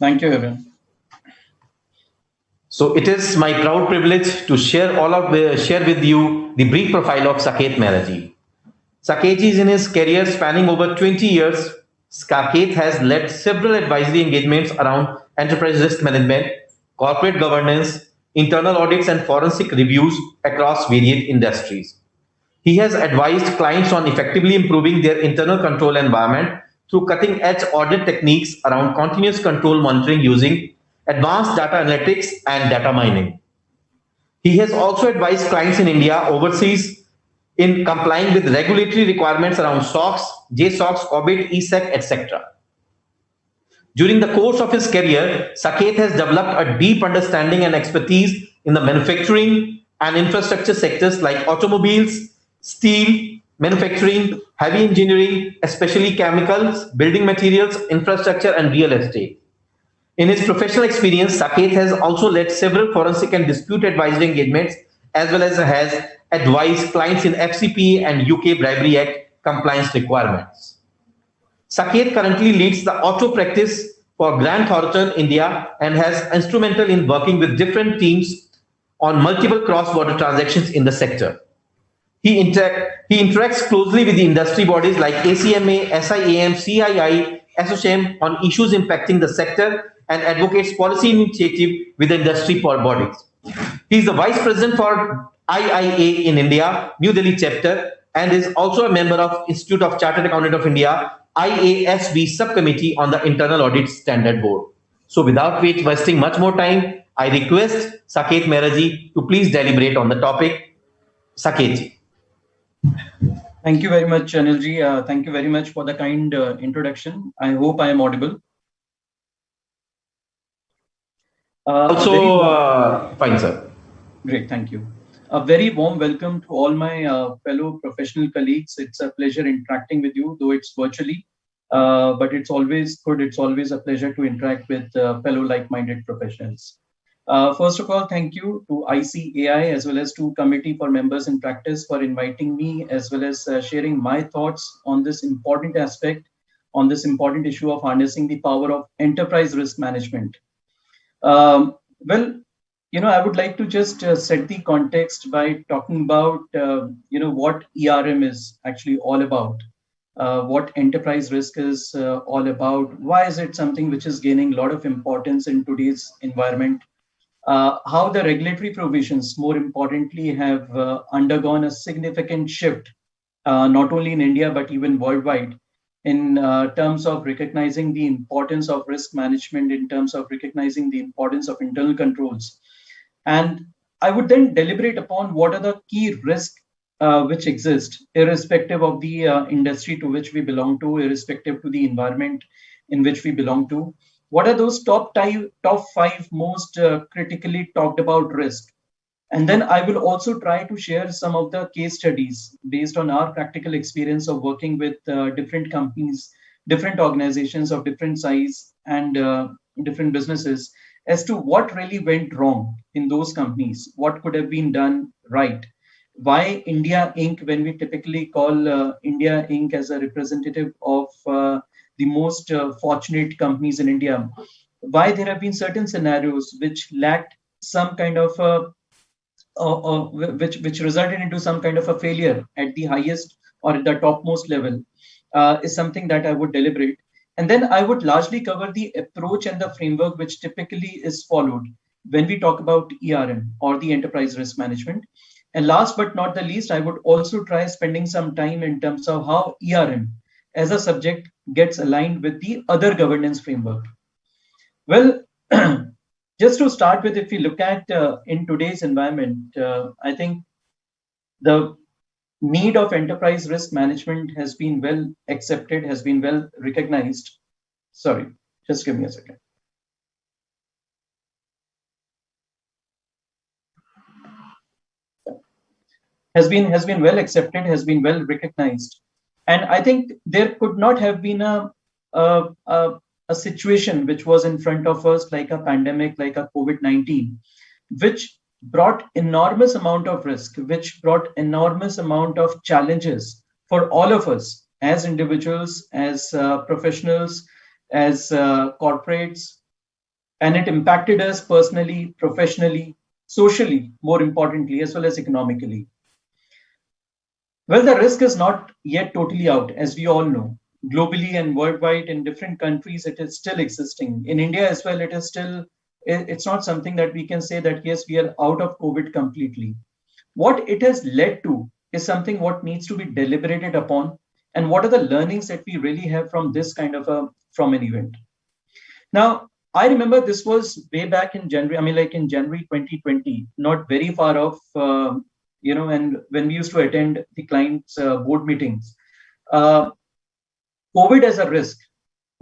Thank you, everyone. So it is my proud privilege to share with you the brief profile of Saket Mehraji. Saket is in his career spanning over 20 years. Saket has led several advisory engagements around enterprise risk management, corporate governance, internal audits, and forensic reviews across varied industries. He has advised clients on effectively improving their internal control environment through cutting edge audit techniques around continuous control monitoring using advanced data analytics and data mining. He has also advised clients in India overseas in complying with regulatory requirements around SOX, JSOX, OBIT, ESEC, etc. During the course of his career, Saket has developed a deep understanding and expertise in the manufacturing and infrastructure sectors like automobiles, steel, manufacturing, heavy engineering, especially chemicals, building materials, infrastructure, and real estate. In his professional experience, Saket has also led several forensic and dispute advisory engagements, as well as has advised clients in FCPA and UK Bribery Act compliance requirements. Saket currently leads the auto practice for Grant Thornton India and has instrumental in working with different teams on multiple cross-border transactions in the sector. He interacts closely with the industry bodies like ACMA, SIAM, CII, SOCM on issues impacting the sector and advocates policy initiative with the industry bodies. He is the Vice President for IIA in India, New Delhi chapter, and is also a member of Institute of Chartered Accountant of India, IASB subcommittee on the Internal Audit Standard Board. So without wasting much more time, I request Saket Mehraji to please deliberate on the topic. Saket. Thank you very much, Anilji. Thank you very much for the kind introduction. I hope I am audible. Fine, sir. Great, thank you. A very warm welcome to all my fellow professional colleagues. It's a pleasure interacting with you, though it's virtually. But it's always good. It's always a pleasure to interact with fellow like-minded professionals. First of all, thank you to ICAI as well as to Committee for Members in Practice for inviting me as well as sharing my thoughts on this important aspect, on this important issue of harnessing the power of enterprise risk management. Well, I would like to just set the context by talking about, what ERM is actually all about, what enterprise risk is all about, why is it something which is gaining a lot of importance in today's environment, how the regulatory provisions, more importantly, have undergone a significant shift, not only in India, but even worldwide, in terms of recognizing the importance of risk management, in terms of recognizing the importance of internal controls. And I would then deliberate upon what are the key risks which exist, irrespective of the industry to which we belong to, irrespective to the environment in which we belong to. What are those top five most critically talked about risk? And then I will also try to share some of the case studies based on our practical experience of working with different companies, different organizations of different size and different businesses as to what really went wrong in those companies, what could have been done right. Why India Inc., when we typically call India Inc. as a representative of the most fortunate companies in India, why there have been certain scenarios which lacked some kind of which resulted into some kind of a failure at the highest or at the topmost level is something that I would deliberate. And then I would largely cover the approach and the framework which typically is followed when we talk about ERM or the enterprise risk management. And last but not the least, I would also try spending some time in terms of how ERM as a subject gets aligned with the other governance framework. Well, just to start with, if we look at in today's environment, I think the need of enterprise risk management has been well accepted, has been well recognized. Sorry, just give me a second. Has been well accepted, has been well recognized, and I think there could not have been a situation which was in front of us like a pandemic, like a COVID-19, which brought enormous amount of risk, which brought enormous amount of challenges for all of us as individuals, as professionals, as corporates, And it impacted us personally, professionally, socially, more importantly, as well as economically. Well, the risk is not yet totally out, as we all know. Globally and worldwide, in different countries, it is still existing. In India as well, it is still, it's not something that we can say that, yes, we are out of COVID completely. What it has led to is something what needs to be deliberated upon, and what are the learnings that we really have from this kind of from an event. Now, I remember this was way back in January. I mean, like in January 2020, not very far off. And when we used to attend the clients' board meetings, uh, COVID as a risk,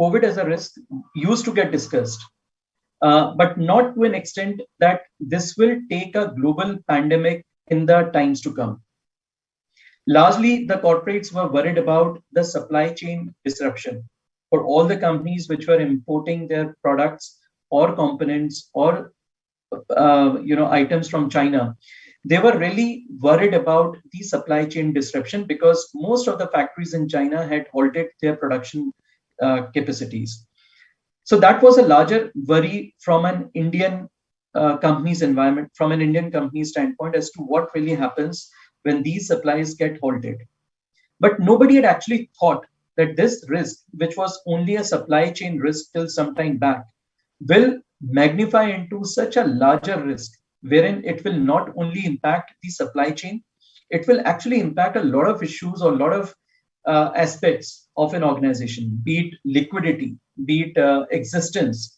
COVID as a risk used to get discussed, but not to an extent that this will take a global pandemic in the times to come. Largely, the corporates were worried about the supply chain disruption for all the companies which were importing their products or components or items from China. They were really worried about the supply chain disruption because most of the factories in China had halted their production capacities. So that was a larger worry from an Indian company's environment, from an Indian company standpoint, as to what really happens when these supplies get halted. But nobody had actually thought that this risk, which was only a supply chain risk till some time back, will magnify into such a larger risk, wherein it will not only impact the supply chain, it will actually impact a lot of issues or a lot of aspects of an organization, be it liquidity, be it existence,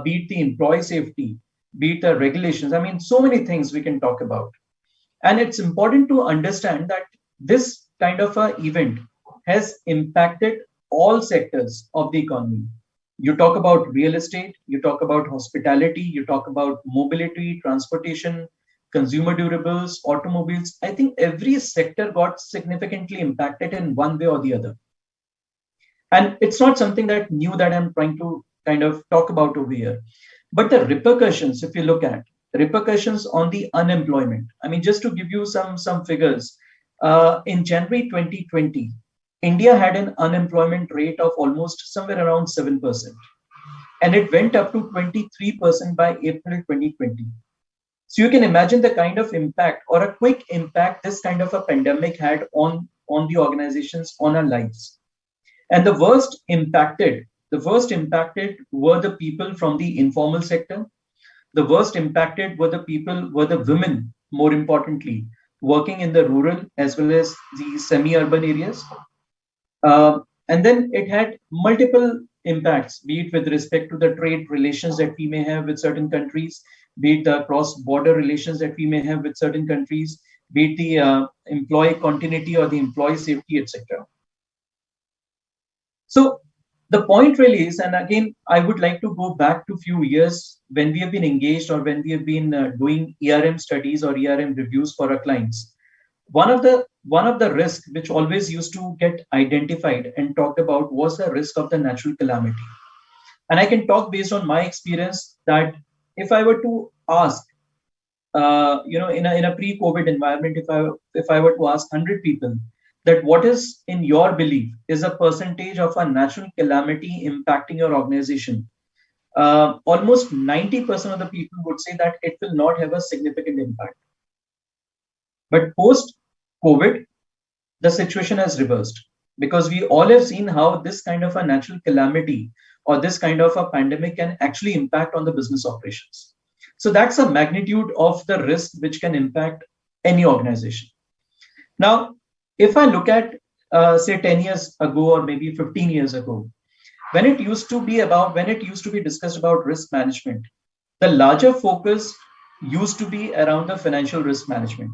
be it the employee safety, be it regulations. I mean, so many things we can talk about. And it's important to understand that this kind of a event has impacted all sectors of the economy. You talk about real estate, you talk about hospitality, you talk about mobility, transportation, consumer durables, automobiles. I think every sector got significantly impacted in one way or the other. And it's not something that new that I'm trying to kind of talk about over here. But the repercussions, if you look at repercussions on the unemployment, I mean, just to give you some figures, in January 2020, India had an unemployment rate of almost somewhere around 7%, and it went up to 23% by April 2020. So you can imagine the kind of impact or a quick impact this kind of a pandemic had on the organizations, on our lives. And the worst impacted were the people from the informal sector. The worst impacted were the women, more importantly, working in the rural as well as the semi-urban areas. And then it had multiple impacts, be it with respect to the trade relations that we may have with certain countries, be it the cross-border relations that we may have with certain countries, be it the employee continuity or the employee safety, etc. So the point really is, and again, I would like to go back to a few years when we have been engaged or when we have been doing ERM studies or ERM reviews for our clients. One of the risks which always used to get identified and talked about was the risk of the natural calamity. And I can talk based on my experience that if I were to ask, in a pre-COVID environment, if I were to ask 100 people that what is in your belief is a percentage of a natural calamity impacting your organization, almost 90% of the people would say that it will not have a significant impact. But post COVID, the situation has reversed because we all have seen how this kind of a natural calamity or this kind of a pandemic can actually impact on the business operations. So that's a magnitude of the risk which can impact any organization. Now, if I look at, say, 10 years ago or maybe 15 years ago, when it used to be discussed about risk management, the larger focus used to be around the financial risk management,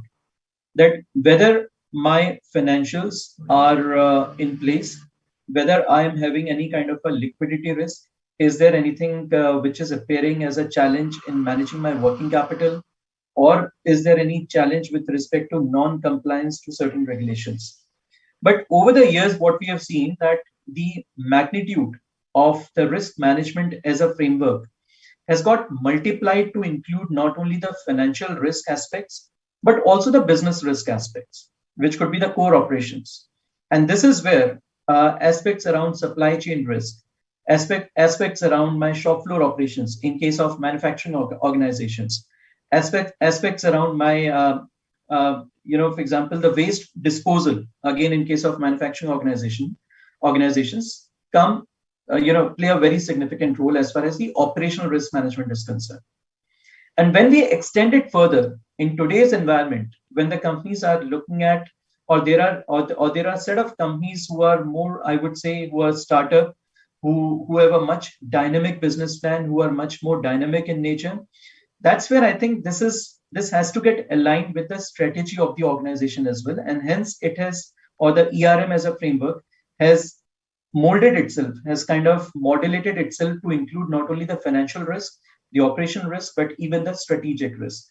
that whether my financials are in place, whether I am having any kind of a liquidity risk, is there anything which is appearing as a challenge in managing my working capital, or is there any challenge with respect to non-compliance to certain regulations? But over the years, what we have seen that the magnitude of the risk management as a framework has got multiplied to include not only the financial risk aspects, but also the business risk aspects, which could be the core operations. And this is where aspects around supply chain risk, aspects around my shop floor operations in case of manufacturing organizations, aspects around my for example, the waste disposal, again in case of manufacturing organizations come play a very significant role as far as the operational risk management is concerned. And when we extend it further in today's environment, when the companies are looking at, or there are a set of companies who are more, I would say, who are startup, who have a much dynamic business plan, who are much more dynamic in nature. That's where I think this has to get aligned with the strategy of the organization as well, and hence it has, or the ERM as a framework has molded itself, has kind of modulated itself to include not only the financial risk, the operational risk, but even the strategic risk.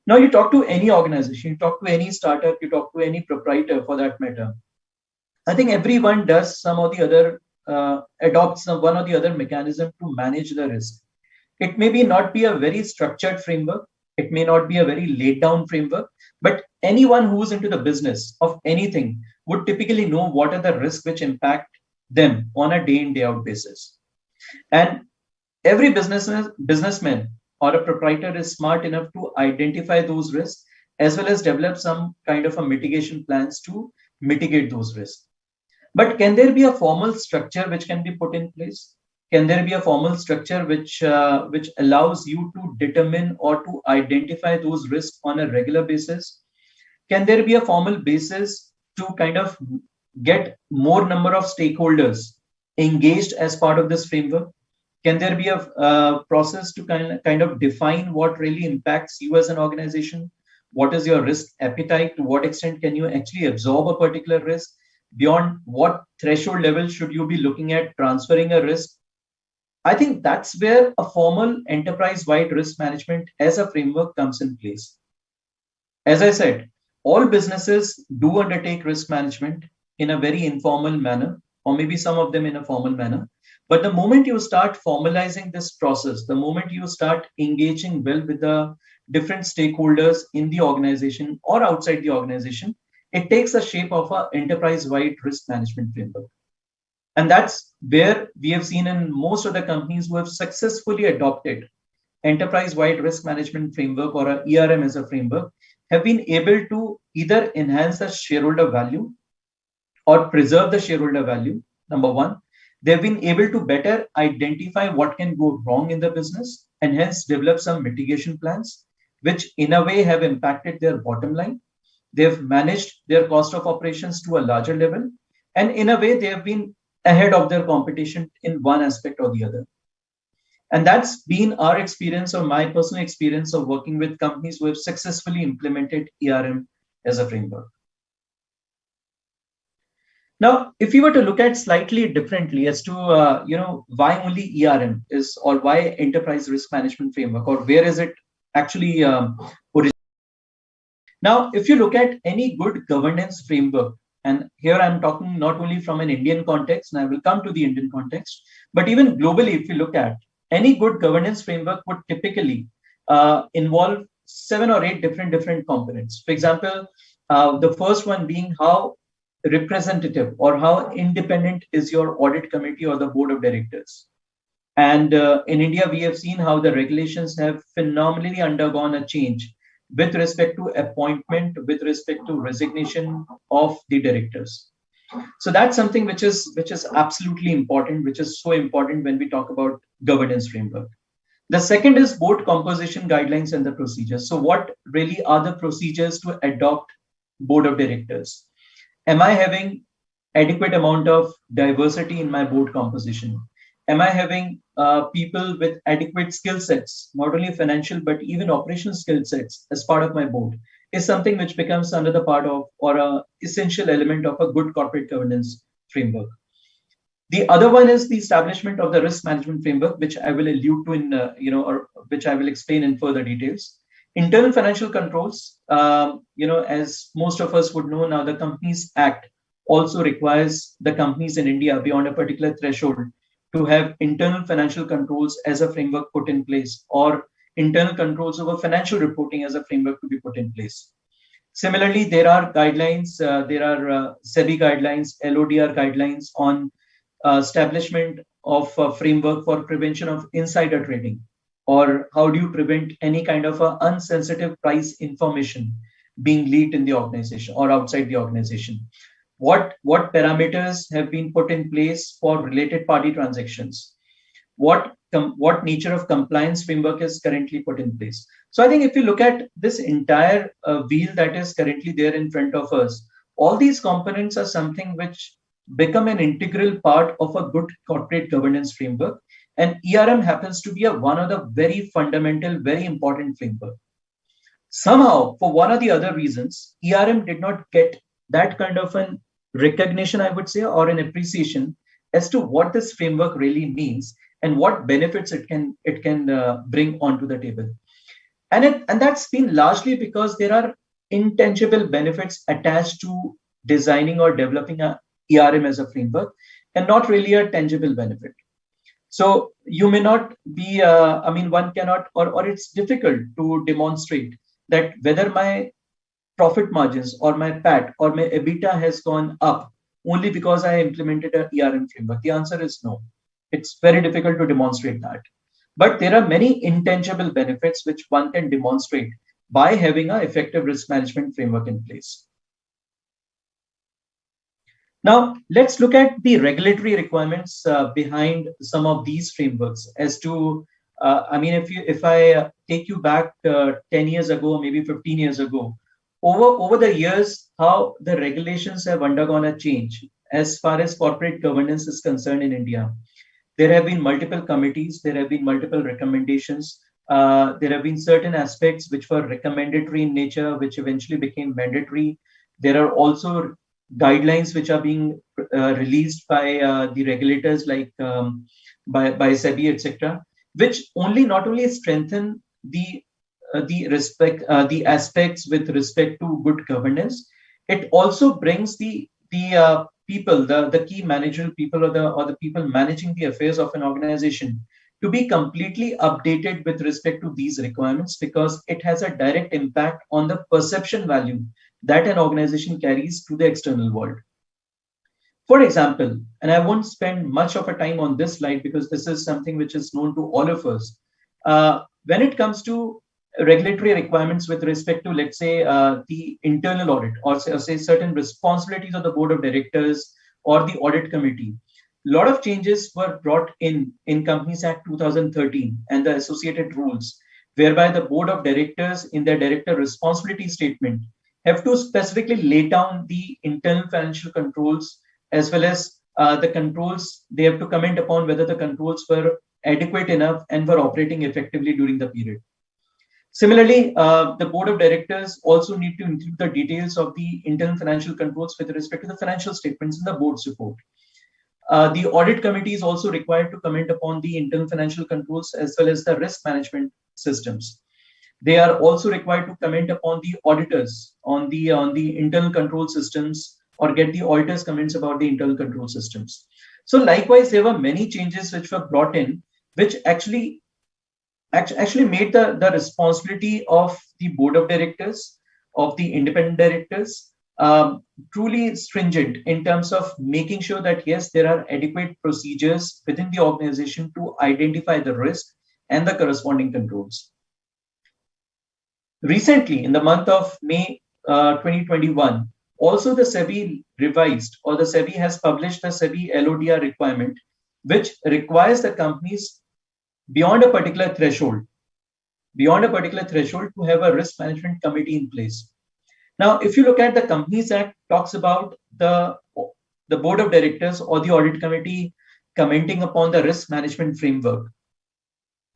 Now, you talk to any organization, you talk to any startup, you talk to any proprietor for that matter. I think everyone does some or the other, adopts one or the other mechanism to manage the risk. It may not be a very structured framework. It may not be a very laid down framework, but anyone who's into the business of anything would typically know what are the risks which impact them on a day in, day out basis. And every businessman or a proprietor is smart enough to identify those risks as well as develop some kind of a mitigation plans to mitigate those risks. But can there be a formal structure which can be put in place? Can there be a formal structure which allows you to determine or to identify those risks on a regular basis? Can there be a formal basis to kind of get more number of stakeholders engaged as part of this framework? Can there be a process to kind of define what really impacts you as an organization? What is your risk appetite? To what extent can you actually absorb a particular risk? Beyond what threshold level should you be looking at transferring a risk? I think that's where a formal enterprise-wide risk management as a framework comes in place. As I said, all businesses do undertake risk management in a very informal manner, or maybe some of them in a formal manner. But the moment you start formalizing this process, the moment you start engaging well with the different stakeholders in the organization or outside the organization, it takes the shape of an enterprise-wide risk management framework. And that's where we have seen in most of the companies who have successfully adopted enterprise-wide risk management framework or a ERM as a framework have been able to either enhance the shareholder value or preserve the shareholder value, number one. They've been able to better identify what can go wrong in the business and hence develop some mitigation plans, which in a way have impacted their bottom line. They've managed their cost of operations to a larger level. And in a way, they have been ahead of their competition in one aspect or the other. And that's been our experience, or my personal experience, of working with companies who have successfully implemented ERM as a framework. Now, if you were to look at slightly differently as to why only ERM is, or why enterprise risk management framework, or where is it actually originated? Now, if you look at any good governance framework, and here I'm talking not only from an Indian context, and I will come to the Indian context, but even globally, if you look at any good governance framework would typically involve 7 or 8 different components. For example, the first one being how representative or how independent is your audit committee or the board of directors. And in India, we have seen how the regulations have phenomenally undergone a change with respect to appointment, with respect to resignation of the directors. So that's something which is absolutely important, which is so important when we talk about governance framework. The second is board composition guidelines and the procedures. So what really are the procedures to adopt board of directors? Am I having adequate amount of diversity in my board composition? Am I having people with adequate skill sets, not only financial, but even operational skill sets as part of my board? Is something which becomes another part of, or an essential element of, a good corporate governance framework. The other one is the establishment of the risk management framework, which I will allude to in, or which I will explain in further details. Internal financial controls, as most of us would know now, the Companies Act also requires the companies in India beyond a particular threshold to have internal financial controls as a framework put in place, or internal controls over financial reporting as a framework to be put in place. Similarly, there are guidelines, there are SEBI guidelines, LODR guidelines on establishment of a framework for prevention of insider trading, or how do you prevent any kind of unsensitive price information being leaked in the organization or outside the organization? What parameters have been put in place for related party transactions? What nature of compliance framework is currently put in place? So I think if you look at this entire wheel that is currently there in front of us, all these components are something which become an integral part of a good corporate governance framework. And ERM happens to be one of the very fundamental, very important framework. Somehow, for one or the other reasons, ERM did not get that kind of an recognition, I would say, or an appreciation as to what this framework really means and what benefits it can bring onto the table. And that's been largely because there are intangible benefits attached to designing or developing a ERM as a framework, and not really a tangible benefit. So you may not be, one cannot, or it's difficult to demonstrate that whether my profit margins or my PAT or my EBITDA has gone up only because I implemented a ERM framework. The answer is no. It's very difficult to demonstrate that. But there are many intangible benefits which one can demonstrate by having an effective risk management framework in place. Now, let's look at the regulatory requirements behind some of these frameworks as to, if I take you back 10 years ago, maybe 15 years ago, over the years, how the regulations have undergone a change as far as corporate governance is concerned in India. There have been multiple committees, there have been multiple recommendations, there have been certain aspects which were recommendatory in nature, which eventually became mandatory. There are also guidelines which are being released by the regulators, like by SEBI, etc., which not only strengthen the aspects with respect to good governance, it also brings the people, the key managerial people, or the people managing the affairs of an organization, to be completely updated with respect to these requirements, because it has a direct impact on the perception value that an organization carries to the external world. For example, and I won't spend much of a time on this slide because this is something which is known to all of us. When it comes to regulatory requirements with respect to, let's say, the internal audit, or say certain responsibilities of the board of directors or the audit committee, a lot of changes were brought in Companies Act 2013 and the associated rules, whereby the board of directors in their director responsibility statement have to specifically lay down the internal financial controls, as well as the controls. They have to comment upon whether the controls were adequate enough and were operating effectively during the period. Similarly, the board of directors also need to include the details of the internal financial controls with respect to the financial statements in the board's report. The audit committee is also required to comment upon the internal financial controls as well as the risk management systems. They are also required to comment upon the auditors on the internal control systems, or get the auditors' comments about the internal control systems. So likewise, there were many changes which were brought in, which actually made the responsibility of the board of directors, of the independent directors, truly stringent in terms of making sure that, yes, there are adequate procedures within the organization to identify the risk and the corresponding controls. Recently, in the month of May 2021, also the SEBI revised, or the SEBI has published the SEBI LODR requirement, which requires the companies beyond a particular threshold to have a risk management committee in place. Now, if you look at the Companies Act, talks about the board of directors or the audit committee commenting upon the risk management framework.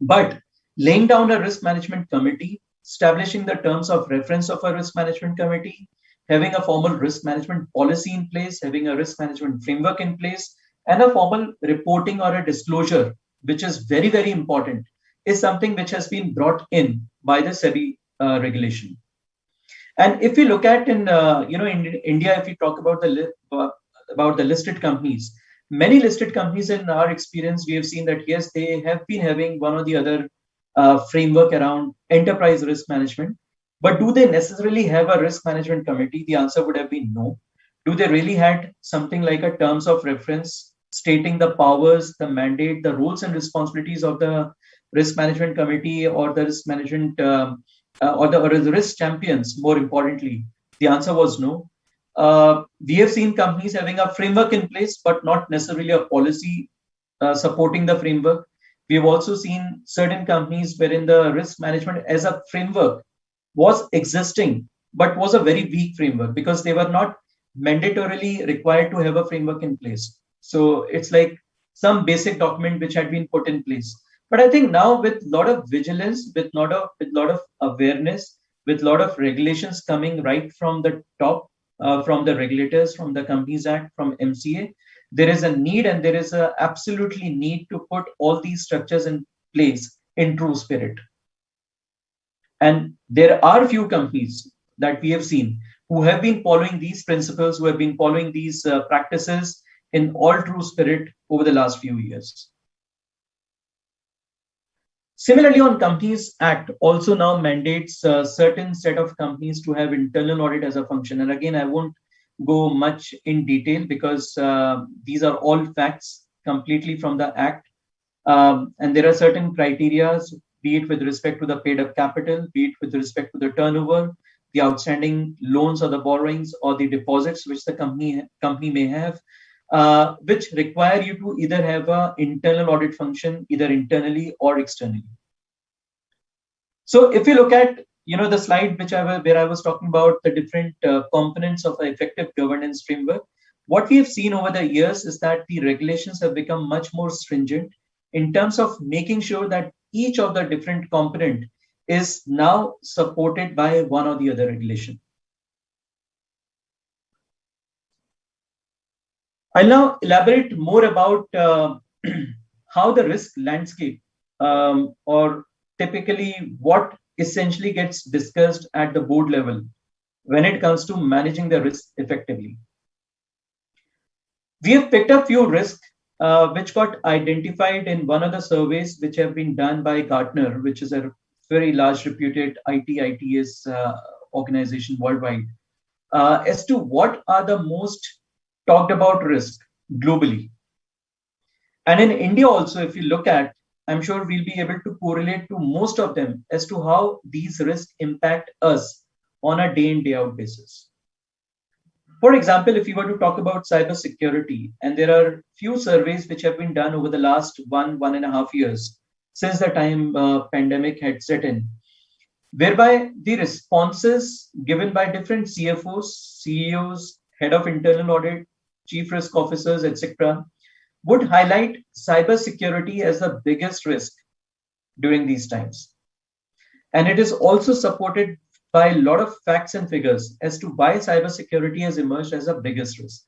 But laying down a risk management committee, establishing the terms of reference of a risk management committee, having a formal risk management policy in place, having a risk management framework in place, and a formal reporting or a disclosure, which is very, very important, is something which has been brought in by the SEBI regulation. And if we look at in India, if we talk about the listed companies, many listed companies, in our experience, we have seen that, yes, they have been having one or the other framework around enterprise risk management. But do they necessarily have a risk management committee? The answer would have been no. Do they really had something like a terms of reference stating the powers, the mandate, the roles and responsibilities of the risk management committee or the risk management or the risk champions, more importantly? The answer was no. We have seen companies having a framework in place, but not necessarily a policy supporting the framework. We have also seen certain companies wherein the risk management as a framework was existing, but was a very weak framework because they were not mandatorily required to have a framework in place. So it's like some basic document which had been put in place. But I think now with a lot of vigilance, with lot of awareness, with a lot of regulations coming right from the top, from the regulators, from the Companies Act, from MCA, there is a need and there is a absolutely need to put all these structures in place in true spirit. And there are few companies that we have seen who have been following these principles, who have been following these practices in all true spirit over the last few years. Similarly, on Companies Act also now mandates a certain set of companies to have internal audit as a function. And again, I won't go much in detail because these are all facts completely from the Act. And there are certain criteria, be it with respect to the paid up capital, be it with respect to the turnover, the outstanding loans or the borrowings or the deposits which the company may have, which require you to either have an internal audit function, either internally or externally. So if you look at the slide where I was talking about the different components of an effective governance framework, what we have seen over the years is that the regulations have become much more stringent in terms of making sure that each of the different component is now supported by one or the other regulation. I'll now elaborate more about how the risk landscape or typically what essentially gets discussed at the board level when it comes to managing the risk effectively. We have picked up few risks which got identified in one of the surveys which have been done by Gartner, which is a very large reputed ITS organization worldwide, as to what are the most talked about risk globally. And in India also, if you look at, I'm sure we'll be able to correlate to most of them as to how these risks impact us on a day in, day out basis. For example, if you were to talk about cybersecurity, and there are few surveys which have been done over the last 1.5 years since the time pandemic had set in, whereby the responses given by different CFOs, CEOs, head of internal audit, chief risk officers, etc., would highlight cybersecurity as the biggest risk during these times. And it is also supported by a lot of facts and figures as to why cybersecurity has emerged as the biggest risk.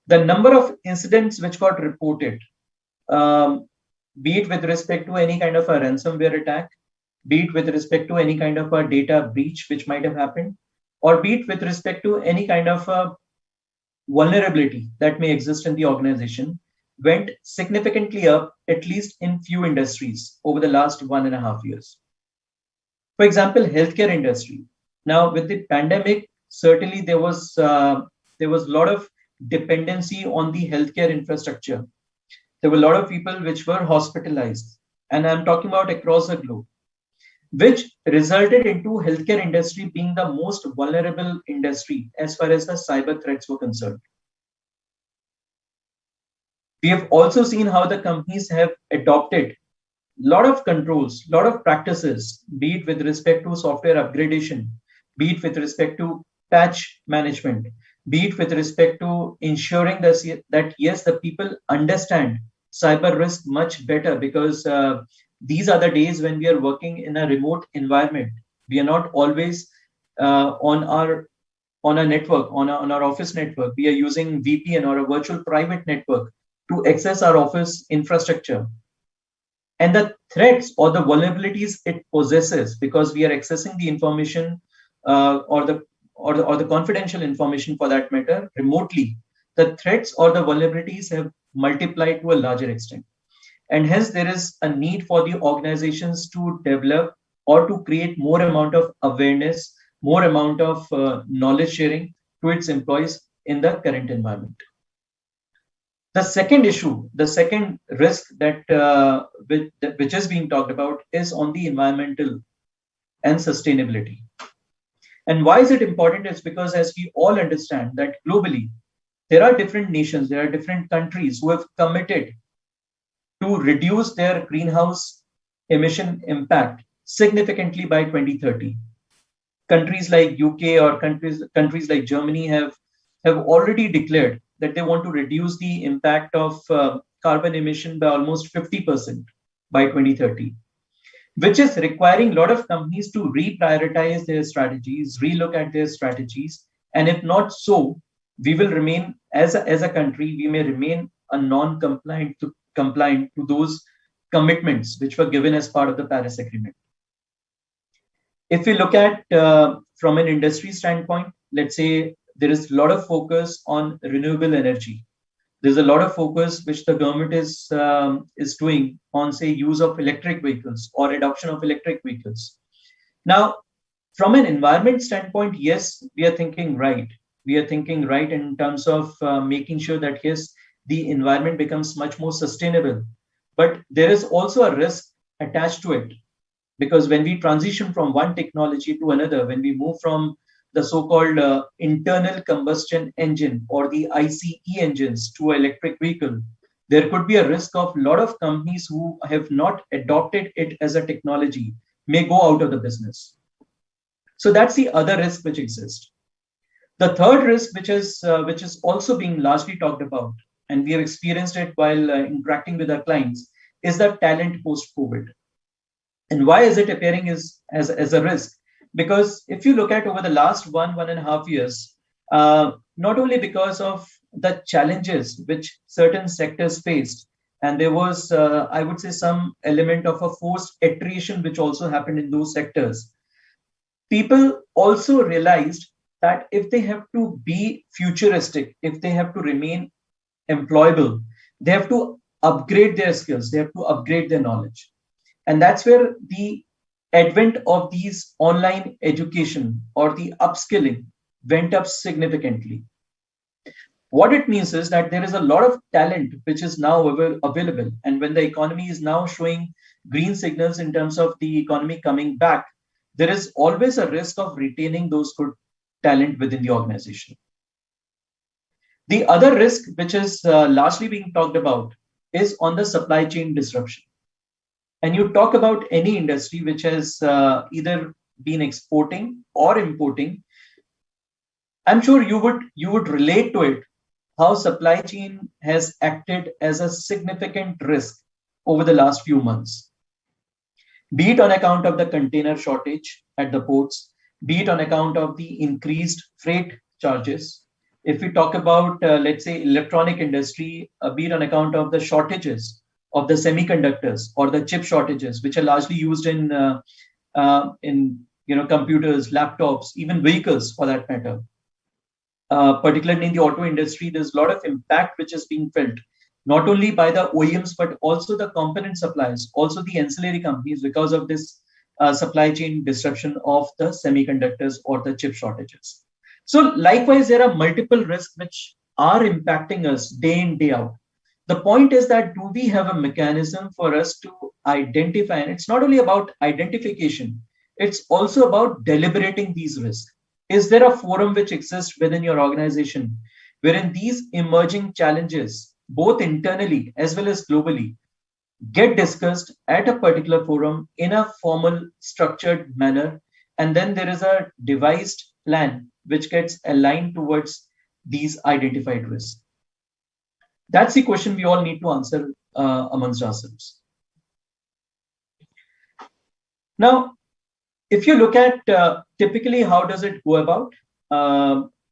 The number of incidents which got reported, be it with respect to any kind of a ransomware attack, be it with respect to any kind of a data breach which might have happened, or be it with respect to any kind of a vulnerability that may exist in the organization, went significantly up, at least in few industries over the last 1.5 years. For example, healthcare industry. Now, with the pandemic, certainly there was a lot of dependency on the healthcare infrastructure. There were a lot of people which were hospitalized, and I'm talking about across the globe, which resulted into healthcare industry being the most vulnerable industry as far as the cyber threats were concerned. We have also seen how the companies have adopted a lot of controls, a lot of practices, be it with respect to software upgradation, be it with respect to patch management, be it with respect to ensuring that yes, the people understand cyber risk much better, because these are the days when we are working in a remote environment. We are not always on a network, on our office network. We are using VPN or a virtual private network to access our office infrastructure. And the threats or the vulnerabilities it possesses, because we are accessing the information or the confidential information for that matter remotely, the threats or the vulnerabilities have multiplied to a larger extent. And hence there is a need for the organizations to develop or to create more amount of awareness, more amount of knowledge sharing to its employees in the current environment. The second issue, the second risk which is being talked about is on the environmental and sustainability. And why is it important? Is because as we all understand that globally, there are different nations, there are different countries who have committed to reduce their greenhouse emission impact significantly by 2030. Countries like UK or countries like Germany have already declared that they want to reduce the impact of carbon emission by almost 50% by 2030, which is requiring a lot of companies to reprioritize their strategies, relook at their strategies. And if not so, we will remain as a country, we may remain a compliant to those commitments which were given as part of the Paris Agreement. If we look at from an industry standpoint, let's say there is a lot of focus on renewable energy. There's a lot of focus which the government is doing on, say, use of electric vehicles or adoption of electric vehicles. Now, from an environment standpoint, yes, we are thinking right. We are thinking right in terms of making sure that yes, the environment becomes much more sustainable. But there is also a risk attached to it, because when we transition from one technology to another, when we move from the so-called internal combustion engine or the ICE engines to electric vehicle, there could be a risk of a lot of companies who have not adopted it as a technology may go out of the business. So that's the other risk which exists. The third risk, which is also being largely talked about, and we have experienced it while interacting with our clients, is the talent post-COVID. And why is it appearing as a risk? Because if you look at over the last 1.5 years, not only because of the challenges which certain sectors faced, and there was, I would say, some element of a forced attrition which also happened in those sectors. People also realized that if they have to be futuristic, if they have to remain employable, they have to upgrade their skills, they have to upgrade their knowledge. And that's where the advent of these online education or the upskilling went up significantly. What it means is that there is a lot of talent which is now available. And when the economy is now showing green signals in terms of the economy coming back, there is always a risk of retaining those good talent within the organization. The other risk, which is largely being talked about, is on the supply chain disruption. And you talk about any industry which has either been exporting or importing, I'm sure you would relate to it, how supply chain has acted as a significant risk over the last few months. Be it on account of the container shortage at the ports, be it on account of the increased freight charges. If we talk about, let's say, electronic industry, be it on account of the shortages of the semiconductors or the chip shortages, which are largely used in computers, laptops, even vehicles for that matter. Particularly in the auto industry, there's a lot of impact which is being felt, not only by the OEMs, but also the component suppliers, also the ancillary companies, because of this supply chain disruption of the semiconductors or the chip shortages. So likewise, there are multiple risks which are impacting us day in, day out. The point is that do we have a mechanism for us to identify? And it's not only about identification, it's also about deliberating these risks. Is there a forum which exists within your organization wherein these emerging challenges, both internally as well as globally, get discussed at a particular forum in a formal, structured manner, and then there is a devised plan which gets aligned towards these identified risks? That's the question we all need to answer amongst ourselves. Now, if you look at typically how does it go about,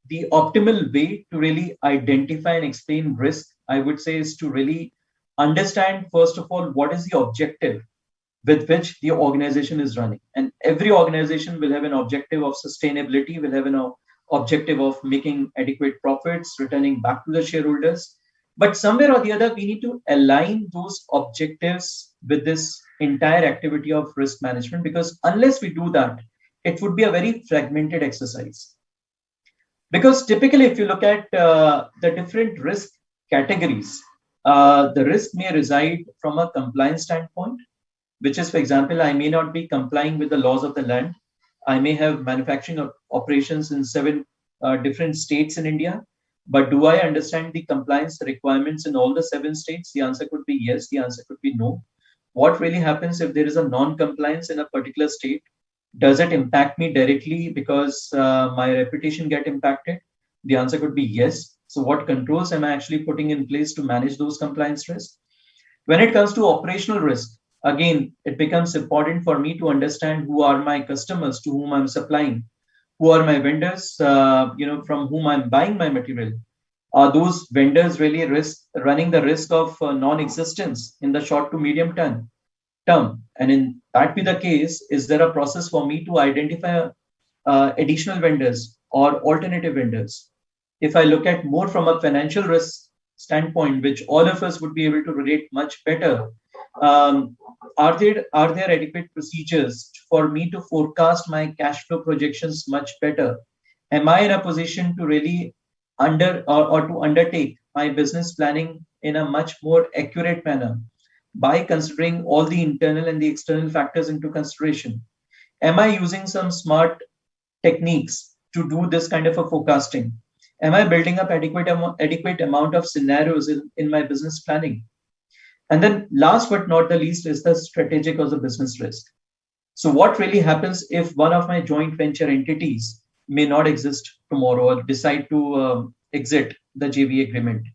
the optimal way to really identify and explain risk, I would say, is to really understand, first of all, what is the objective with which the organization is running. And every organization will have an objective of sustainability, will have an objective of making adequate profits, returning back to the shareholders. But somewhere or the other, we need to align those objectives with this entire activity of risk management, because unless we do that, it would be a very fragmented exercise. Because typically, if you look at the different risk categories, The risk may reside from a compliance standpoint, which is, for example, I may not be complying with the laws of the land. I may have manufacturing operations in 7 different states in India, but do I understand the compliance requirements in all the 7 states? The answer could be yes, the answer could be no. What really happens if there is a non-compliance in a particular state? Does it impact me directly because my reputation get impacted? The answer could be yes. So what controls am I actually putting in place to manage those compliance risks? When it comes to operational risk, again, it becomes important for me to understand who are my customers to whom I'm supplying, who are my vendors, from whom I'm buying my material. Are those vendors really running the risk of non-existence in the short to medium term? And in that be the case, is there a process for me to identify additional vendors or alternative vendors? If I look at more from a financial risk standpoint, which all of us would be able to relate much better, are there adequate procedures for me to forecast my cash flow projections much better? Am I in a position to really or to undertake my business planning in a much more accurate manner by considering all the internal and the external factors into consideration? Am I using some smart techniques to do this kind of a forecasting? Am I building up adequate amount of scenarios in my business planning? And then last but not the least is the strategic or the business risk. So what really happens if one of my joint venture entities may not exist tomorrow or decide to exit the JV agreement?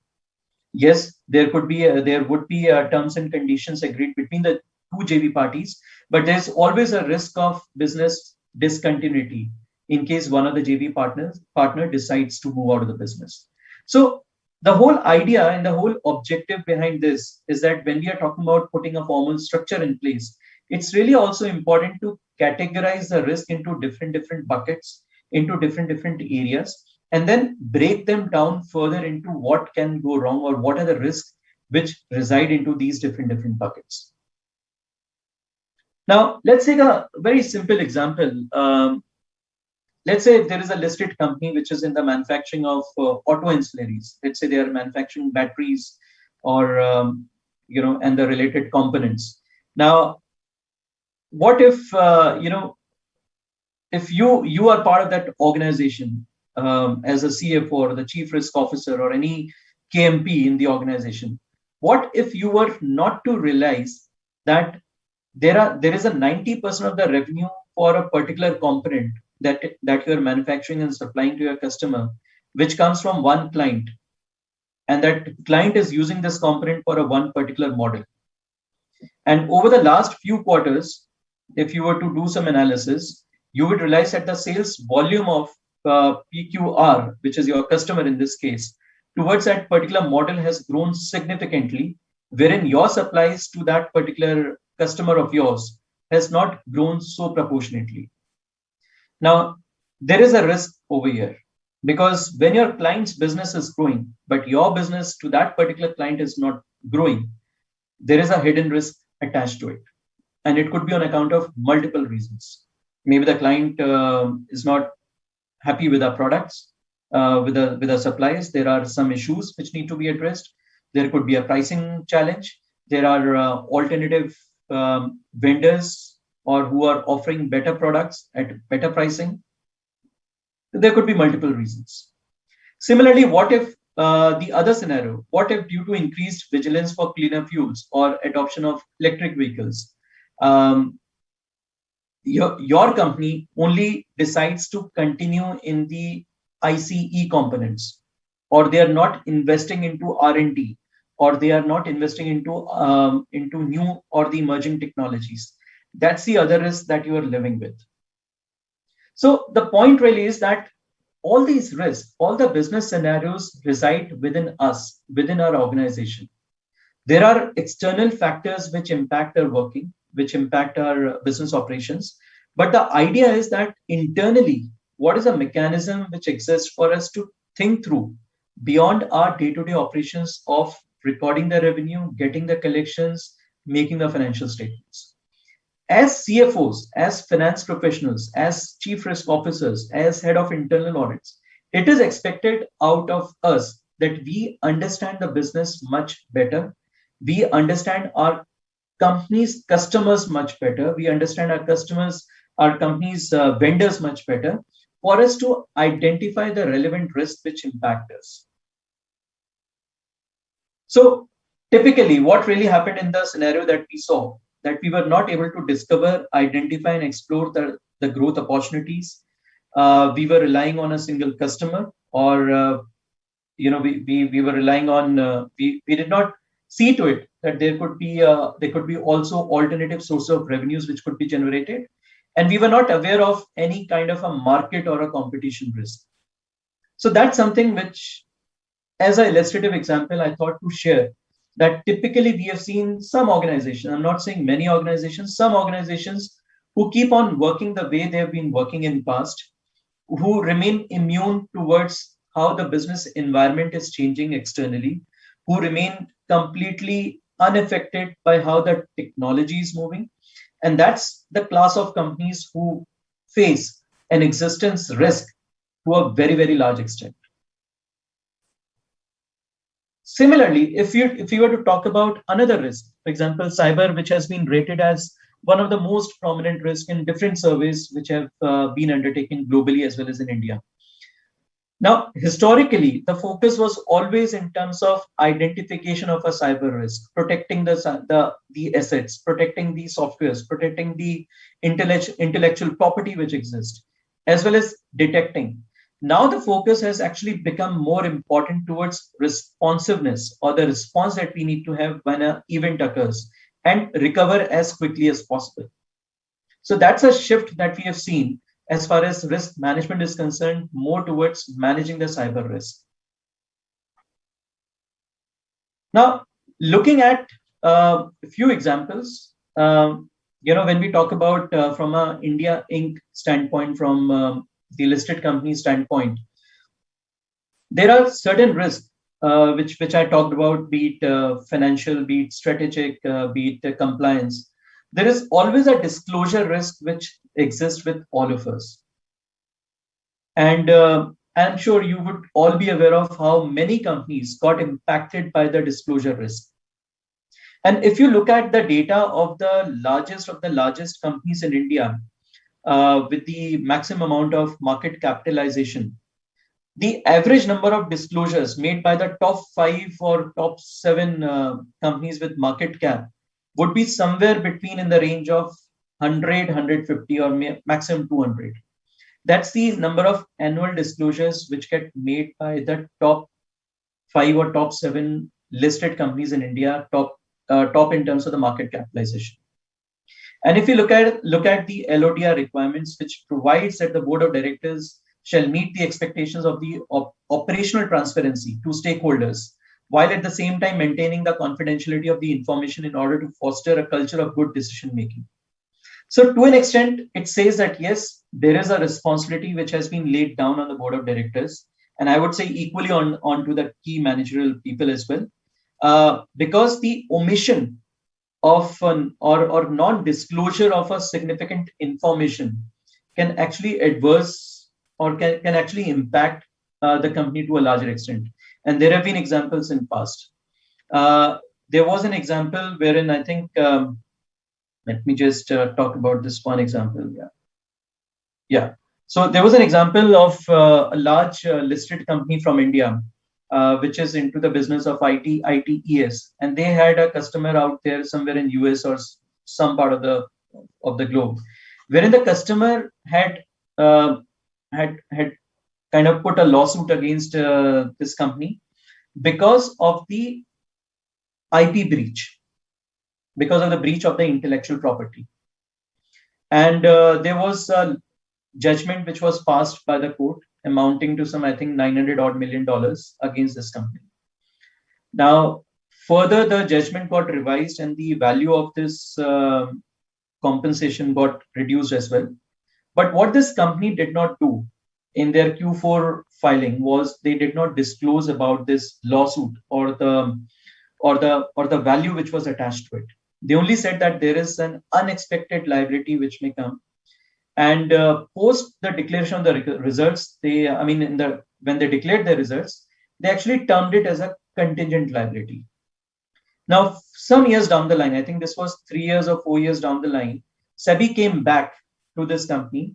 Yes, there would be terms and conditions agreed between the two JV parties, but there's always a risk of business discontinuity in case one of the JV partner decides to move out of the business. So the whole idea and the whole objective behind this is that when we are talking about putting a formal structure in place, it's really also important to categorize the risk into different buckets, into different areas, and then break them down further into what can go wrong or what are the risks which reside into these different buckets. Now, let's take a very simple example. Let's say there is a listed company which is in the manufacturing of auto ancillaries. Let's say they are manufacturing batteries or and the related components. Now, what if you are part of that organization as a CFO or the chief risk officer or any KMP in the organization? What if you were not to realize that there is a 90% of the revenue for a particular component that you're manufacturing and supplying to your customer, which comes from one client, and that client is using this component for a one particular model. And over the last few quarters, if you were to do some analysis, you would realize that the sales volume of PQR, which is your customer in this case, towards that particular model has grown significantly, wherein your supplies to that particular customer of yours has not grown so proportionately. Now, there is a risk over here because when your client's business is growing, but your business to that particular client is not growing, there is a hidden risk attached to it. And it could be on account of multiple reasons. Maybe the client is not happy with our products, with the supplies. There are some issues which need to be addressed. There could be a pricing challenge. There are alternative vendors or who are offering better products at better pricing. There could be multiple reasons. Similarly, what if the other scenario, what if due to increased vigilance for cleaner fuels or adoption of electric vehicles, your company only decides to continue in the ICE components, or they are not investing into R&D, or they are not investing into new or the emerging technologies? That's the other risk that you are living with. So the point really is that all these risks, all the business scenarios reside within us, within our organization. There are external factors which impact our working, which impact our business operations. But the idea is that internally, what is a mechanism which exists for us to think through beyond our day-to-day operations of recording the revenue, getting the collections, making the financial statements? As CFOs, as finance professionals, as chief risk officers, as head of internal audits, it is expected out of us that we understand the business much better. We understand our company's customers much better. We understand our customers, our company's vendors much better for us to identify the relevant risks which impact us. So typically, what really happened in the scenario that we saw, that we were not able to discover, identify, and explore the growth opportunities. We were relying on a single customer, or we were relying on we did not see to it that there could be also alternative source of revenues which could be generated, and we were not aware of any kind of a market or a competition risk. So that's something which, as an illustrative example, I thought to share that typically we have seen some organizations, I'm not saying many organizations, some organizations who keep on working the way they have been working in past, who remain immune towards how the business environment is changing externally, who remain completely unaffected by how the technology is moving. And that's the class of companies who face an existence risk to a very, very large extent. Similarly, if you were to talk about another risk, for example, cyber, which has been rated as one of the most prominent risks in different surveys which have been undertaken globally as well as in India. Now, historically, the focus was always in terms of identification of a cyber risk, protecting the assets, protecting the softwares, protecting the intellectual property which exists, as well as detecting. Now the focus has actually become more important towards responsiveness, or the response that we need to have when an event occurs, and recover as quickly as possible. So that's a shift that we have seen as far as risk management is concerned, more towards managing the cyber risk. Now, looking at a few examples, when we talk about from a India Inc. standpoint, from the listed company standpoint, there are certain risks which I talked about, be it financial, be it strategic, be it compliance. There is always a disclosure risk which exists with all of us. And I'm sure you would all be aware of how many companies got impacted by the disclosure risk. And if you look at the data of the largest companies in India, with the maximum amount of market capitalization, the average number of disclosures made by the top 5 or top 7 companies with market cap would be somewhere between in the range of 100, 150, or maximum 200. That's the number of annual disclosures which get made by the top 5 or top 7 listed companies in India, top in terms of the market capitalization. And if you look at the LODR requirements, which provides that the board of directors shall meet the expectations of the operational transparency to stakeholders, while at the same time maintaining the confidentiality of the information in order to foster a culture of good decision making. So to an extent, it says that yes, there is a responsibility which has been laid down on the board of directors, and I would say equally onto the key managerial people as well, because the omission of or non-disclosure of a significant information can actually adverse or can actually impact the company to a larger extent. And there have been examples in past. There was an example wherein I think, let me just talk about this one example. Yeah. So there was an example of a large listed company from India, which is into the business of ITES, and they had a customer out there somewhere in US or some part of the globe, wherein the customer had kind of put a lawsuit against this company because of the IP breach, because of the breach of the intellectual property. And there was a judgment which was passed by the court amounting to some, I think, $900 odd million against this company. Now, further, the judgment got revised and the value of this compensation got reduced as well. But what this company did not do in their Q4 filing was they did not disclose about this lawsuit or the value which was attached to it. They only said that there is an unexpected liability which may come. And post the declaration of the results, when they declared their results, they actually termed it as a contingent liability. Now, some years down the line, I think this was 3 years or 4 years down the line, SEBI came back to this company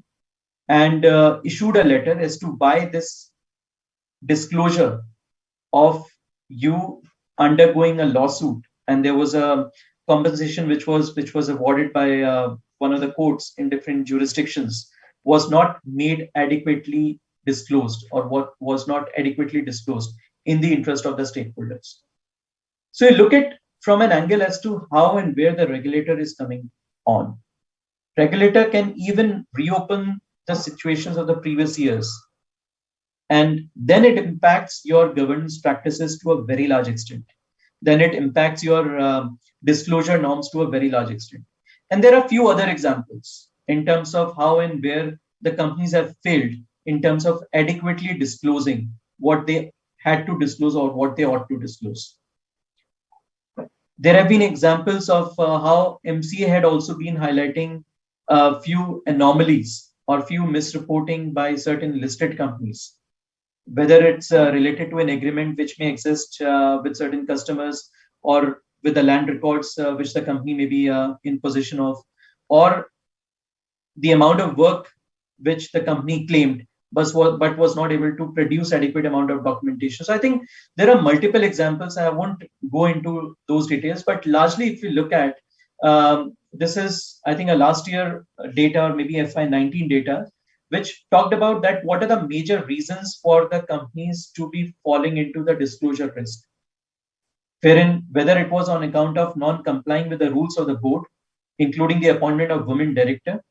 and issued a letter as to why this disclosure of you undergoing a lawsuit, and there was a compensation which was awarded by one of the courts in different jurisdictions, was not made adequately disclosed, or what was not adequately disclosed in the interest of the stakeholders. So you look at from an angle as to how and where the regulator is coming on. Regulator can even reopen the situations of the previous years, and then it impacts your governance practices to a very large extent. Then it impacts your disclosure norms to a very large extent. And there are a few other examples in terms of how and where the companies have failed in terms of adequately disclosing what they had to disclose or what they ought to disclose. There have been examples of how MCA had also been highlighting a few anomalies or few misreporting by certain listed companies, whether it's related to an agreement which may exist with certain customers, or with the land records which the company may be in possession of, or the amount of work which the company claimed but was not able to produce adequate amount of documentation. So I think there are multiple examples. I won't go into those details, but largely if you look at this is, I think, a last year data, or maybe FY19 data, which talked about that what are the major reasons for the companies to be falling into the disclosure risk, wherein whether it was on account of non-complying with the rules of the board, including the appointment of women director.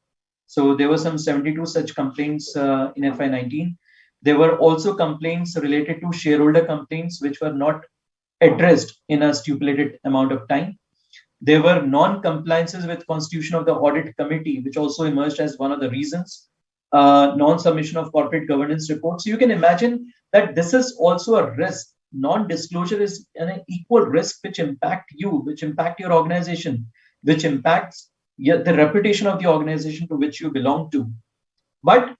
So there were some 72 such complaints in FY19. There were also complaints related to shareholder complaints, which were not addressed in a stipulated amount of time. There were non-compliances with constitution of the audit committee, which also emerged as one of the reasons. Non-submission of corporate governance reports. So you can imagine that this is also a risk. Non-disclosure is an equal risk which impact you, which impact your organization, which impacts the reputation of the organization to which you belong to. But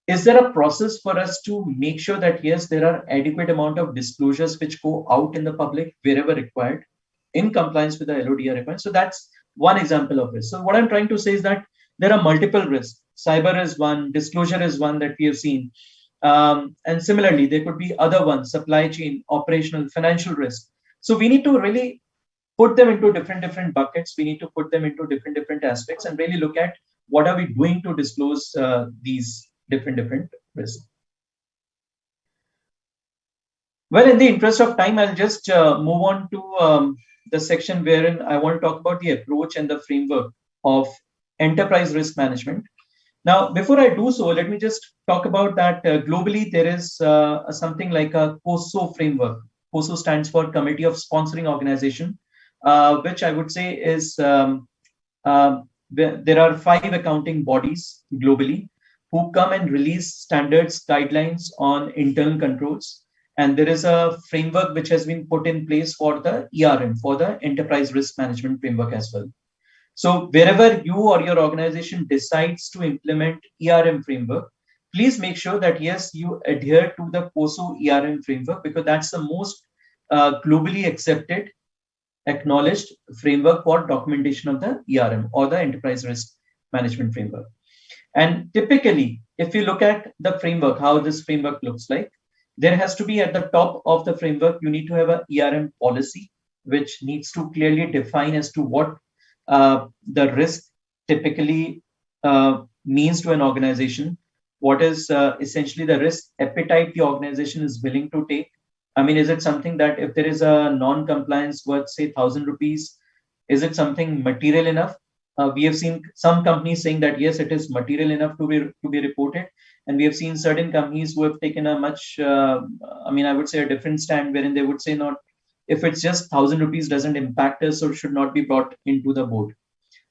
is there a process for us to make sure that yes, there are adequate amount of disclosures which go out in the public wherever required, in compliance with the LODR requirements? So that's one example of this. So what I'm trying to say is that there are multiple risks. Cyber is one, disclosure is one that we have seen. And similarly, there could be other ones, supply chain, operational, financial risk. So we need to really put them into different buckets. We need to put them into different aspects and really look at what are we doing to disclose these different risks. Well, in the interest of time, I'll just move on to the section wherein I want to talk about the approach and the framework of enterprise risk management. Now, before I do so, let me just talk about that globally there is something like a COSO framework. COSO stands for Committee of Sponsoring Organization, which I would say is there are 5 accounting bodies globally who come and release standards, guidelines on internal controls. And there is a framework which has been put in place for the ERM, for the Enterprise Risk Management Framework as well. So wherever you or your organization decides to implement ERM framework, please make sure that yes, you adhere to the COSO ERM framework, because that's the most globally accepted, acknowledged framework for documentation of the ERM, or the Enterprise Risk Management Framework. And typically, if you look at the framework, how this framework looks like, there has to be at the top of the framework, you need to have a ERM policy, which needs to clearly define as to what the risk typically means to an organization. What is essentially the risk appetite the organization is willing to take? I mean, is it something that if there is a non-compliance worth, say, 1,000 rupees, is it something material enough? We have seen some companies saying that, yes, it is material enough to be reported. And we have seen certain companies who have taken a much, I would say a different stand, wherein they would say not, if it's just 1,000 rupees doesn't impact us, so it should not be brought into the board.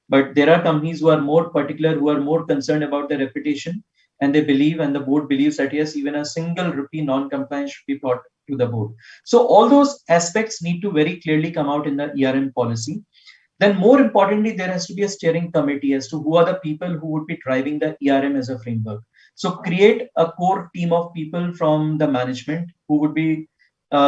But there are companies who are more particular, who are more concerned about their reputation, and they believe, and the board believes that yes, even a single rupee non-compliance should be brought to the board. So all those aspects need to very clearly come out in the ERM policy. Then more importantly, there has to be a steering committee as to who are the people who would be driving the ERM as a framework. So create a core team of people from the management who would be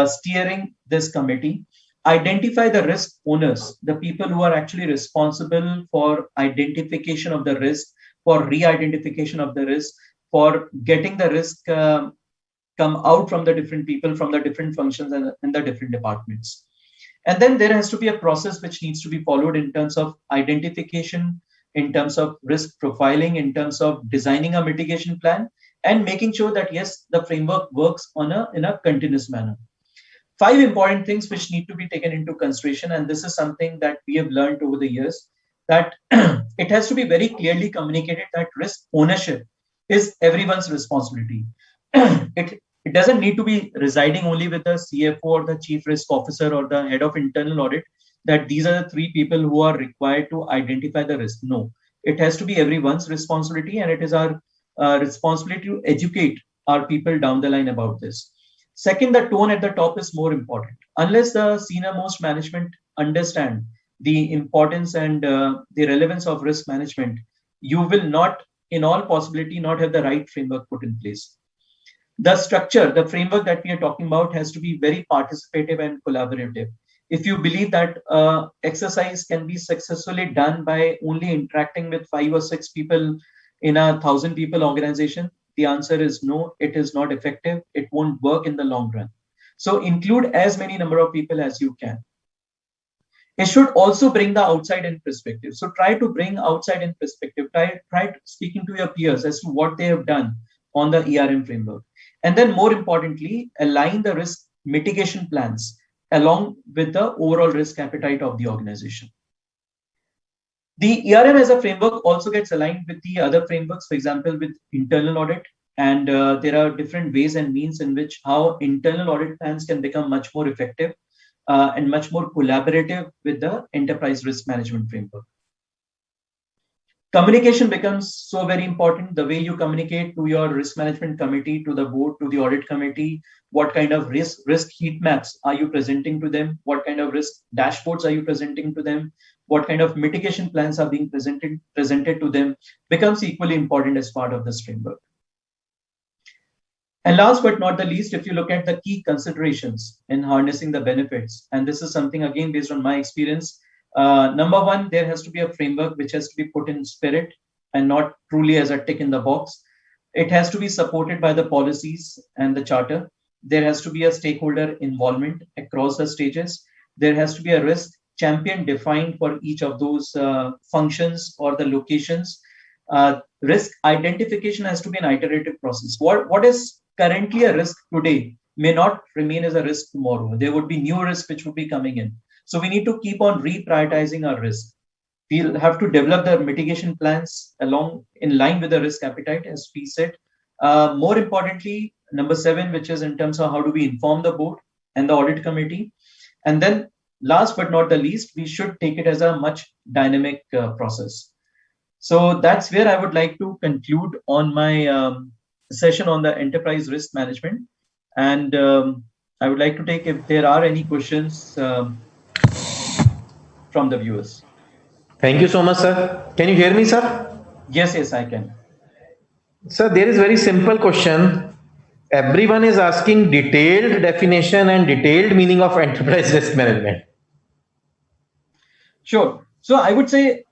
steering this committee. Identify the risk owners, the people who are actually responsible for identification of the risk, for re-identification of the risk, for getting the risk come out from the different people, from the different functions and the different departments. And then there has to be a process which needs to be followed in terms of identification, in terms of risk profiling, in terms of designing a mitigation plan, and making sure that yes, the framework works in a continuous manner. Five important things which need to be taken into consideration, and this is something that we have learned over the years, that it has to be very clearly communicated that risk ownership is everyone's responsibility. It doesn't need to be residing only with the CFO or the chief risk officer or the head of internal audit, that these are the three people who are required to identify the risk. No, it has to be everyone's responsibility, and it is our responsibility to educate our people down the line about this. Second, the tone at the top is more important. Unless the senior most management understand the importance and the relevance of risk management, you will not, in all possibility, not have the right framework put in place. The structure, the framework that we are talking about has to be very participative and collaborative. If you believe that exercise can be successfully done by only interacting with 5 or 6 people in a 1,000 people organization, the answer is no, it is not effective. It won't work in the long run. So include as many number of people as you can. It should also bring the outside in perspective. So try to bring outside in perspective. Try speaking to your peers as to what they have done on the ERM framework. And then more importantly, align the risk mitigation plans along with the overall risk appetite of the organization. The ERM as a framework also gets aligned with the other frameworks, for example, with internal audit. And there are different ways and means in which how internal audit plans can become much more effective and much more collaborative with the enterprise risk management framework. Communication becomes so very important. The way you communicate to your risk management committee, to the board, to the audit committee, what kind of risk heat maps are you presenting to them? What kind of risk dashboards are you presenting to them? What kind of mitigation plans are being presented to them becomes equally important as part of this framework. And last but not the least, if you look at the key considerations in harnessing the benefits, and this is something again based on my experience, number one, there has to be a framework which has to be put in spirit and not truly as a tick in the box. It has to be supported by the policies and the charter. There has to be a stakeholder involvement across the stages. There has to be a risk champion defined for each of those functions or the locations. Risk identification has to be an iterative process. What is currently a risk today may not remain as a risk tomorrow. There would be new risks which would be coming in. So we need to keep on reprioritizing our risk. We'll have to develop the mitigation plans along in line with the risk appetite, as we said. More importantly, number 7, which is in terms of how do we inform the board and the audit committee. And then last but not the least, we should take it as a much dynamic process. So that's where I would like to conclude on my session on the enterprise risk management. And I would like to take if there are any questions from the viewers. Thank you so much, sir. Can you hear me, sir? Yes, I can. Sir, there is very simple question. Everyone is asking detailed definition and detailed meaning of enterprise risk management. Sure. So I would say,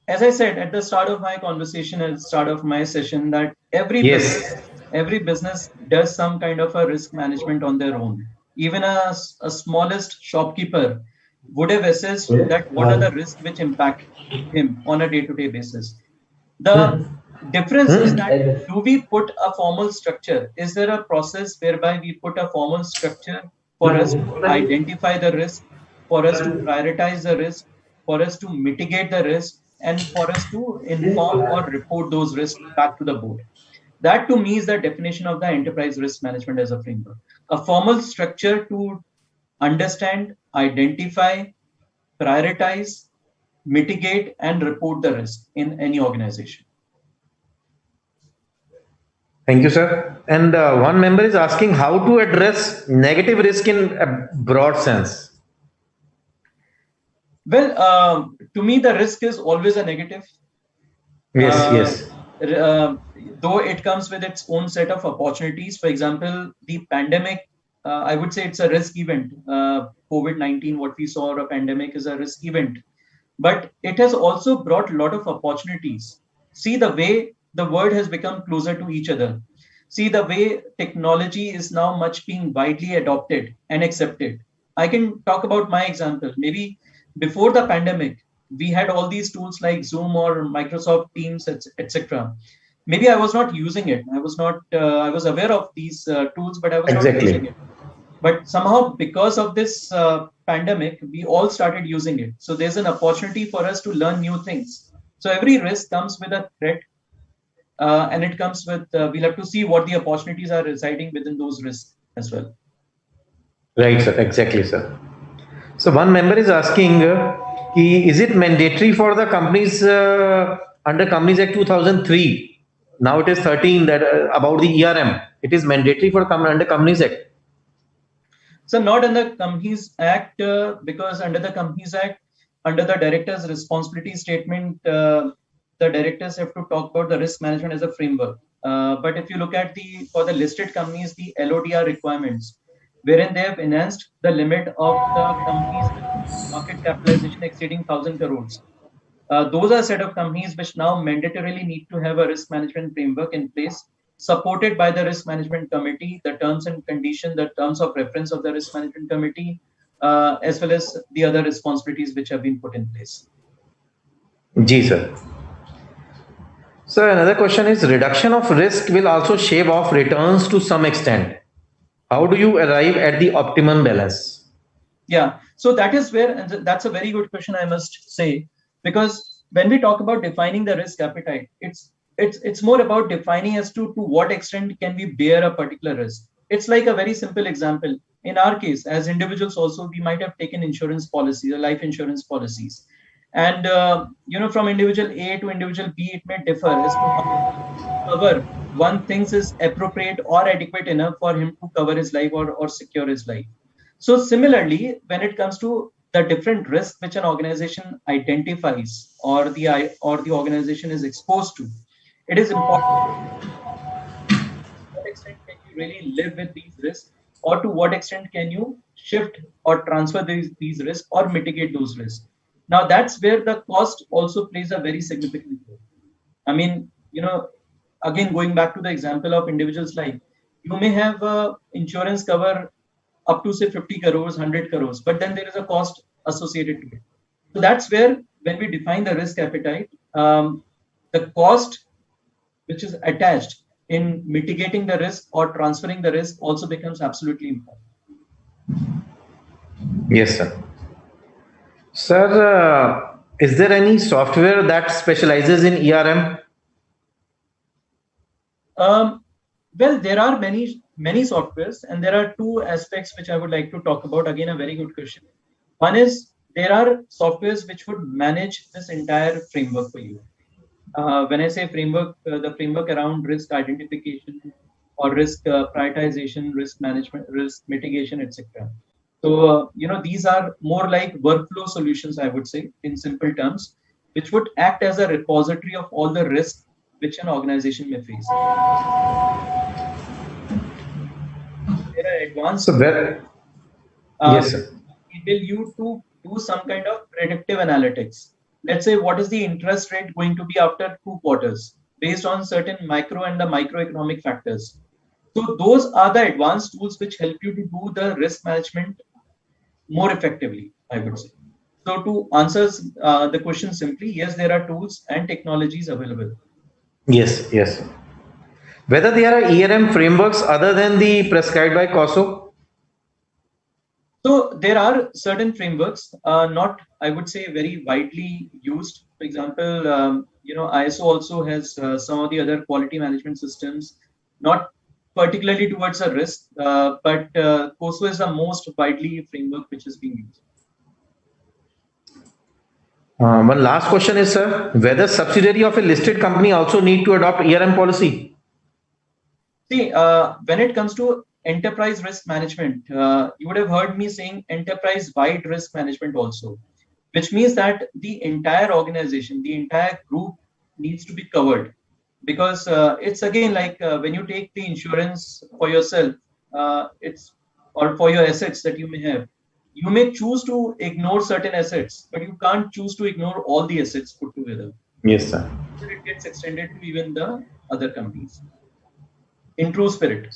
as I said at the start of my conversation, at the start of my session, that every business does some kind of a risk management on their own. Even a smallest shopkeeper would have assessed that what are the risks which impact him on a day-to-day basis. The difference is that do we put a formal structure? Is there a process whereby we put a formal structure for us to identify the risk, for us to prioritize the risk, for us to mitigate the risk, and for us to inform or report those risks back to the board? That to me is the definition of the enterprise risk management as a framework. A formal structure to understand, identify, prioritize, mitigate, and report the risk in any organization. Thank you, sir. And one member is asking how to address negative risk in a broad sense. Well, to me, the risk is always a negative. Yes. Though it comes with its own set of opportunities. For example, the pandemic I would say it's a risk event. COVID-19, what we saw, or a pandemic, is a risk event, but it has also brought a lot of opportunities. See the way the world has become closer to each other. See the way technology is now much being widely adopted and accepted. I can talk about my example. Maybe before the pandemic, we had all these tools like Zoom or Microsoft Teams, etc. Maybe I was not using it. I was not. I was aware of these tools, but I was not using Exactly. it. But somehow, because of this pandemic, we all started using it. So there's an opportunity for us to learn new things. So every risk comes with a threat, and it comes with. We'll have to see what the opportunities are residing within those risks as well. Right, sir. Exactly, sir. So one member is asking, is it mandatory for the companies under Companies Act 2003? Now it is 13 that about the ERM. It is mandatory for under Companies Act. So not under Companies Act, because under the Companies Act, under the director's responsibility statement, the directors have to talk about the risk management as a framework. But if you look at the for the listed companies, the LODR requirements, wherein they have enhanced the limit of the companies with market capitalization exceeding 1,000 crores. Those are a set of companies which now mandatorily need to have a risk management framework in place, supported by the risk management committee, the terms and conditions, the terms of reference of the risk management committee, as well as the other responsibilities which have been put in place. Ji, sir. So another question is reduction of risk will also shave off returns to some extent. How do you arrive at the optimum balance? Yeah, so that is where, and that's a very good question, I must say, because when we talk about defining the risk appetite, it's more about defining as to what extent can we bear a particular risk. It's like a very simple example. In our case, as individuals, also we might have taken insurance policies or life insurance policies, and from individual A to individual B, it may differ as to how cover one thinks is appropriate or adequate enough for him to cover his life or secure his life. So similarly, when it comes to the different risks which an organization identifies or the organization is exposed to, it is important to what extent can you really live with these risks, or to what extent can you shift or transfer these risks or mitigate those risks. Now that's where the cost also plays a very significant role. I mean, again, going back to the example of individuals' life, you may have a insurance cover up to say 50 crores, 100 crores, but then there is a cost associated to it. So that's where, when we define the risk appetite, the cost which is attached in mitigating the risk or transferring the risk also becomes absolutely important. Yes, sir. Sir, is there any software that specializes in ERM? Well, there are many softwares, and there are two aspects which I would like to talk about. Again, a very good question. One is there are softwares which would manage this entire framework for you. When I say framework, the framework around risk identification or risk prioritization, risk management, risk mitigation, etc. So, these are more like workflow solutions, I would say, in simple terms, which would act as a repository of all the risks which an organization may face. There are advanced So where? uh, Yes, sir. enable you to do some kind of predictive analytics. Let's say, what is the interest rate going to be after 2 quarters based on certain micro and the microeconomic factors. So those are the advanced tools which help you to do the risk management more effectively, I would say. So to answer the question simply, yes, there are tools and technologies available. Yes, yes. Whether there are ERM frameworks other than the prescribed by COSO? So there are certain frameworks, not, I would say, very widely used. For example, ISO also has some of the other quality management systems, not particularly towards a risk, but COSO is the most widely framework which is being used. One last question is, sir, whether subsidiary of a listed company also need to adopt ERM policy? See, when it comes to enterprise risk management, you would have heard me saying enterprise-wide risk management also, which means that the entire organization, the entire group needs to be covered. Because it's again like when you take the insurance for yourself, it's or for your assets that you may have. You may choose to ignore certain assets, but you can't choose to ignore all the assets put together. Yes, sir. It gets extended to even the other companies. In true spirit.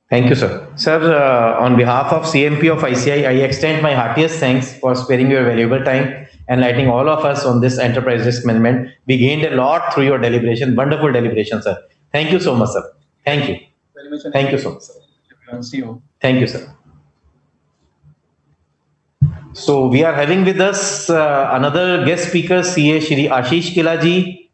Thank you, sir. Sir, on behalf of CMP of ICI, I extend my heartiest thanks for sparing your valuable time and enlightening all of us on this enterprise risk management. We gained a lot through your deliberation. Wonderful deliberation, sir. Thank you so much, sir. Thank you. Very much. Thank you so much, sir. Everyone, see you. Thank you, sir. So we are having with us another guest speaker, CA Shri Ashish Kilaji.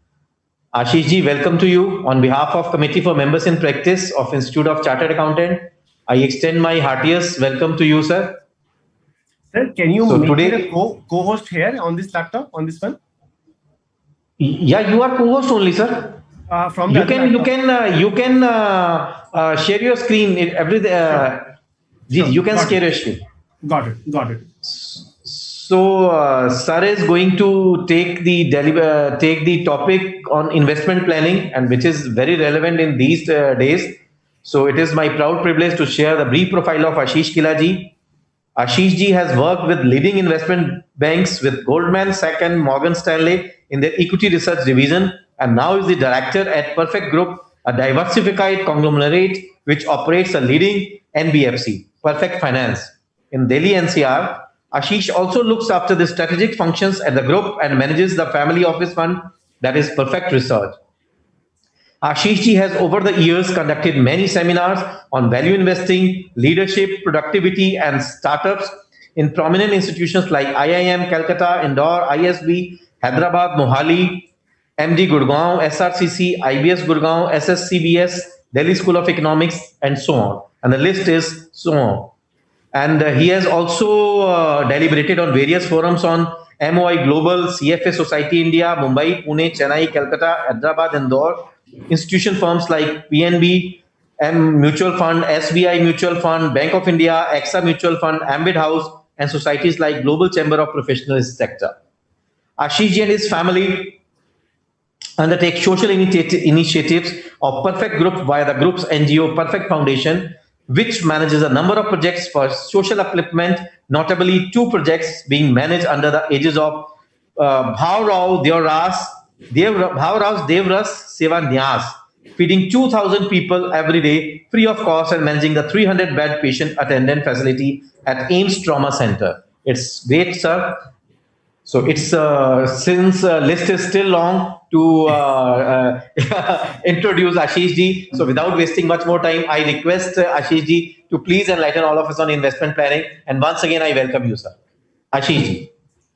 Ashish ji, welcome to you. On behalf of Committee for Members in Practice of Institute of Chartered Accountant, I extend my heartiest welcome to you, sir. Sir, can you make it a co-host here on this laptop, on this one? Yeah, you are co-host only, sir. From you can share your screen. You can share your screen. Got it. So, sir is going to take the topic on investment planning, and which is very relevant in these days. So, it is my proud privilege to share the brief profile of Ashish Kilaji. Ashish ji has worked with leading investment banks with Goldman Sachs and Morgan Stanley in their equity research division, and now is the director at Perfect Group, a diversified conglomerate which operates a leading NBFC, Perfect Finance, in Delhi NCR. Ashish also looks after the strategic functions at the group and manages the family office fund that is Perfect Research. Ashish ji has over the years conducted many seminars on value investing, leadership, productivity, and startups in prominent institutions like IIM, Calcutta, Indore, ISB, Hyderabad, Mohali, MD Gurgaon, SRCC, IBS Gurgaon, SSCBS, Delhi School of Economics, and so on. And the list is so on. And he has also deliberated on various forums on MOI Global, CFA Society India, Mumbai, Pune, Chennai, Calcutta, Hyderabad, Indore, institution firms like PNB, Mutual Fund, SBI Mutual Fund, Bank of India, AXA Mutual Fund, Ambit House, and societies like Global Chamber of Professionals Sector. Ashish ji and his family undertake social initiatives of Perfect Group via the group's NGO Perfect Foundation, which manages a number of projects for social upliftment, notably 2 projects being managed under the aegis of Bhav Devras Seva Nyas, feeding 2,000 people every day free of cost and managing the 300-bed patient attendant facility at AIIMS Trauma Center. It's great, sir. So it's since list is still long to introduce Ashish ji. So without wasting much more time, I request Ashish ji to please enlighten all of us on investment planning. And once again, I welcome you, sir. Ashish ji,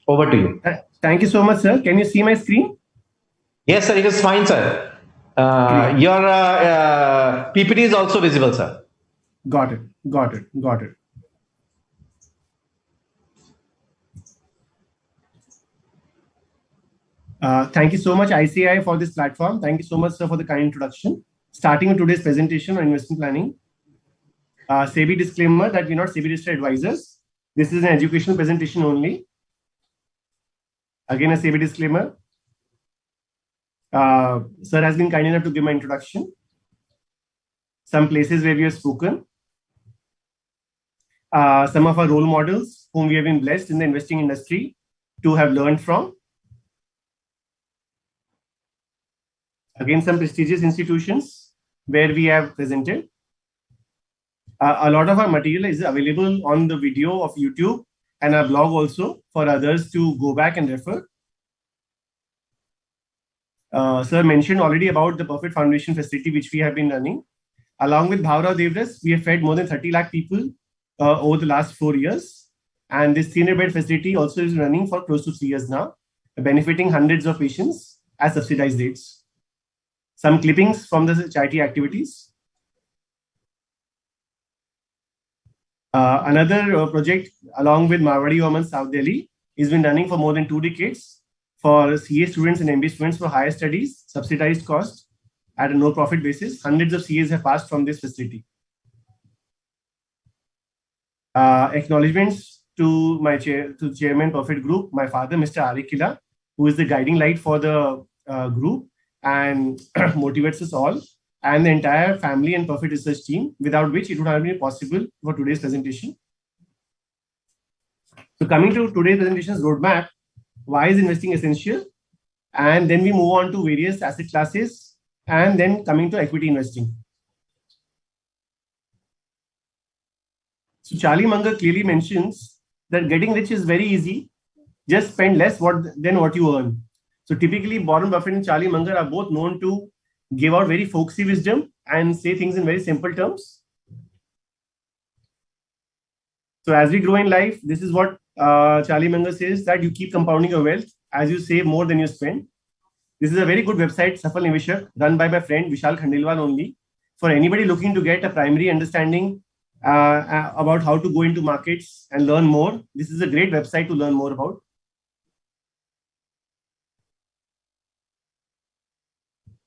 over to you. Thank you so much, sir. Can you see my screen? Yes, sir. It is fine, sir. Your PPT is also visible, sir. Got it. Thank you so much, ICI, for this platform. Thank you so much, sir, for the kind introduction. Starting with today's presentation on investment planning. SEBI disclaimer that we're not SEBI registered advisors. This is an educational presentation only. Again, a SEBI disclaimer. Sir has been kind enough to give my introduction. Some places where we have spoken. Some of our role models whom we have been blessed in the investing industry to have learned from. Again, some prestigious institutions where we have presented. A lot of our material is available on the video of YouTube and our blog also for others to go back and refer. Sir mentioned already about the Perfect Foundation facility which we have been running. Along with Bhav Devras, we have fed more than 30 lakh people over the last 4 years. And this 300-bed facility also is running for close to 3 years now, benefiting hundreds of patients at subsidized rates. Some clippings from the charity activities. Another project along with Marwari Women South Delhi has been running for more than 2 decades for CA students and MBA students for higher studies, subsidized cost at a no profit basis. Hundreds of CAs have passed from this facility. Acknowledgements to my chairman Perfect Group, my father, Mr. Ari Kila, who is the guiding light for the group and motivates us all. and the entire family and Perfect Research team, without which it would have been possible for today's presentation. So coming to today's presentation's roadmap, why is investing essential? And then we move on to various asset classes, and then coming to equity investing. So Charlie Munger clearly mentions that getting rich is very easy. Just spend less than what you earn. So typically, Warren Buffett and Charlie Munger are both known to give out very folksy wisdom and say things in very simple terms. So as we grow in life, this is what Charlie Munger says, that you keep compounding your wealth as you save more than you spend. This is a very good website, Safal Niveshak, run by my friend Vishal Khandelwal only. For anybody looking to get a primary understanding about how to go into markets and learn more, this is a great website to learn more about.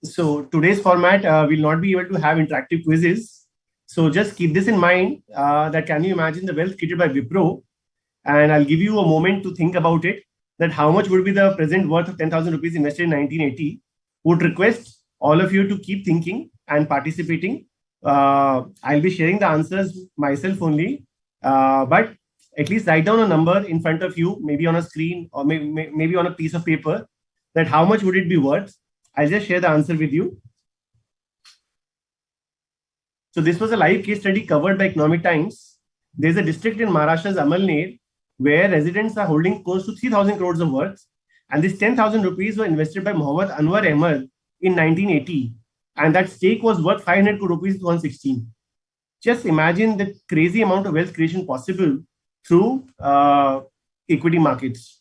So today's format will not be able to have interactive quizzes. So just keep this in mind, that can you imagine the wealth created by Wipro? And I'll give you a moment to think about it, that how much would be the present worth of 10,000 rupees invested in 1980. Would request all of you to keep thinking and participating. I'll be sharing the answers myself only, but at least write down a number in front of you, maybe on a screen or maybe on a piece of paper, that how much would it be worth. I'll just share the answer with you. So this was a live case study covered by Economic Times. There's a district in Maharashtra's Amalner where residents are holding close to 3,000 crores of worth. And this 10,000 rupees were invested by Mohammad Anwar Ahmed in 1980. And that stake was worth 500 crore rupees in 2016. Just imagine the crazy amount of wealth creation possible through equity markets.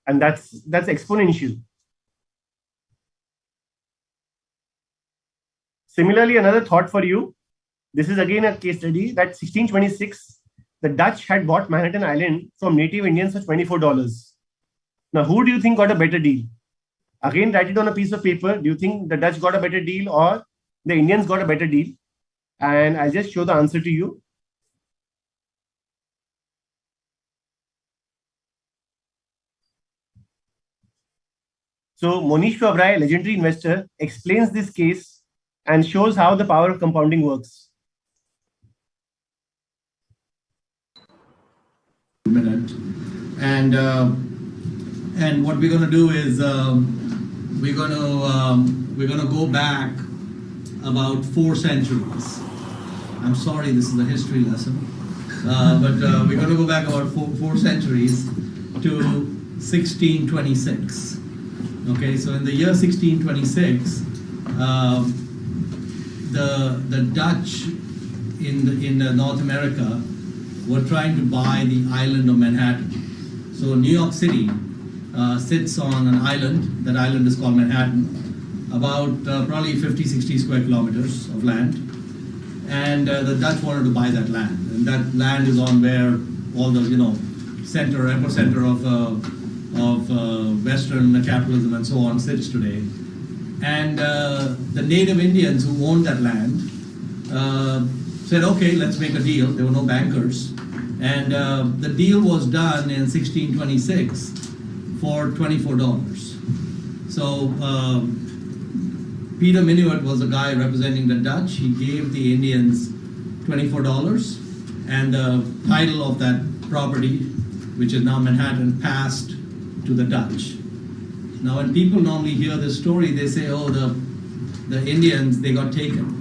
And that's exponential. Similarly, another thought for you. This is again a case study that 1626, the Dutch had bought Manhattan Island from native Indians for $24. Now, who do you think got a better deal? Again, write it on a piece of paper. Do you think the Dutch got a better deal or the Indians got a better deal? And I'll just show the answer to you. So Monish Pabrai, legendary investor, explains this case and shows how the power of compounding works. And what we're going to do is we're going to go back about 4 centuries. I'm sorry, this is a history lesson, but we're going to go back about four centuries to 1626. Okay, so in the year 1626. The Dutch in North America were trying to buy the island of Manhattan. So New York City sits on an island. That island is called Manhattan, about probably 50-60 square kilometers of land. And the Dutch wanted to buy that land. And that land is on where all the, epicenter of Western capitalism and so on sits today. And the native Indians who owned that land said, okay, let's make a deal. There were no bankers. And the deal was done in 1626 for $24. So Peter Minuit was the guy representing the Dutch. He gave the Indians $24, and the title of that property, which is now Manhattan, passed to the Dutch. Now, when people normally hear this story, they say, oh, the Indians, they got taken.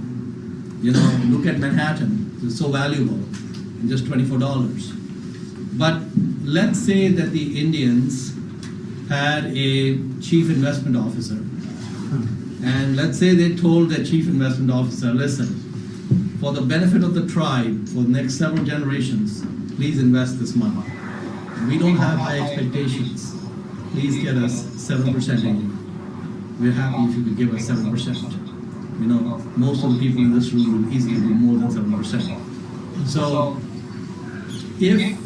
Look at Manhattan, it's so valuable, and just $24. But let's say that the Indians had a chief investment officer. And let's say they told their chief investment officer, listen, for the benefit of the tribe, for the next several generations, please invest this money. We don't have high expectations. Please get us 7% a year. We're happy if you could give us 7%. Most of the people in this room would easily do more than 7%. So if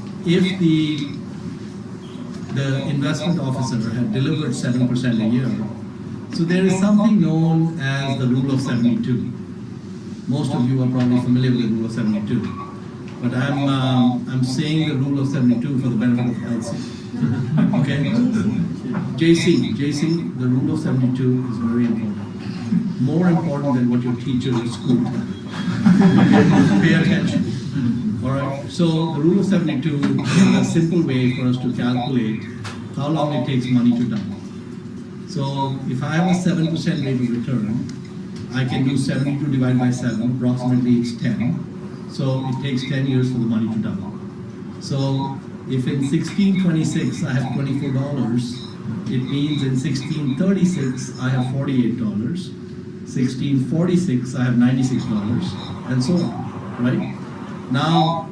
the investment officer had delivered 7% a year, so there is something known as the rule of 72. Most of you are probably familiar with the rule of 72. But I'm saying the rule of 72 for the benefit of Elsie. Okay? JC, the rule of 72 is very important. more important than what your teachers at school tell you. Pay attention. All right. So the rule of 72 is a simple way for us to calculate how long it takes money to double. So if I have a 7% rate of return, I can do 72 divided by 7, approximately it's 10. So it takes 10 years for the money to double. So if in 1626 I have $24, it means in 1636 I have $48, 1646 I have $96, and so on, right? Now,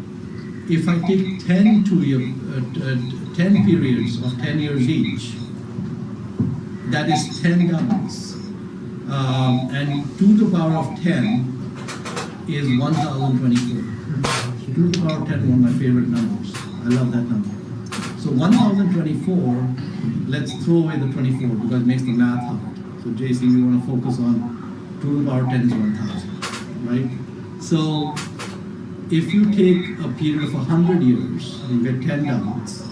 if I take 10 periods of 10 years each, that is 10 doubles. And 2 to the power of 10 is 1024. 2 to the power of 10 is one of my favorite numbers. I love that number. So 1024, let's throw away the 24 because it makes the math hard. So JC, we want to focus on 2 to the power of 10 is 1000, right? So if you take a period of 100 years, you get 10 doubles.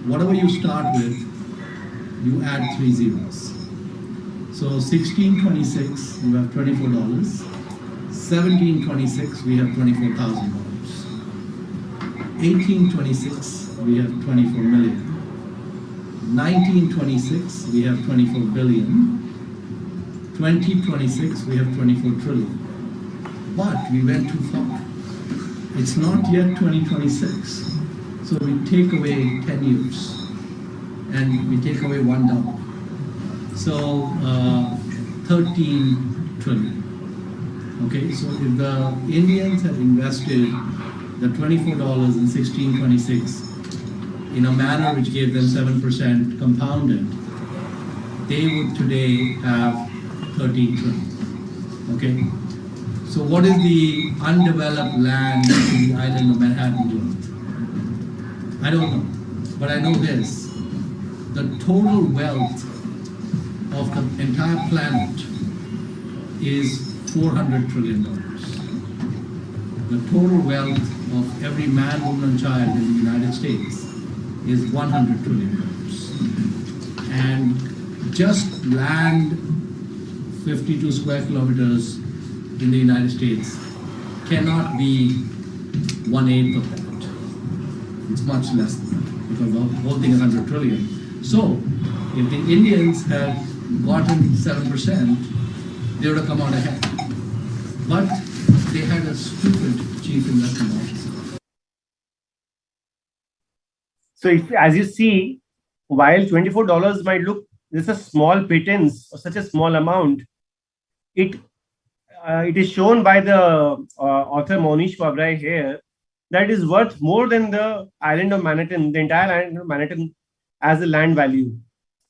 Whatever you start with, you add 3 zeros. So 1626, you have $24. 1726, we have $24,000. 1826, we have 24 million. 1926, we have 24 billion. 2026, we have 24 trillion. But we went too far. It's not yet 2026. So we take away 10 years and we take away 1 double. So 13 trillion. Okay, so if the Indians had invested the $24 in 1626 in a manner which gave them 7% compounded, they would today have 13 trillion. Okay, so what is the undeveloped land in the island of Manhattan worth? I don't know, but I know this: the total wealth of the entire planet is $400 trillion. The total wealth of every man, woman, and child in the United States is $100 trillion. And just land 52 square kilometers in the United States cannot be 1/8 of that. It's much less than that because the whole thing is 100 trillion. So if the Indians had gotten 7%, they would have come out ahead. But they had a stupid chief investment officer. So if, as you see, while $24 might look just a small pittance or such a small amount, it is shown by the author Monish Pabrai here that it is worth more than the island of Manhattan, the entire island of Manhattan as a land value.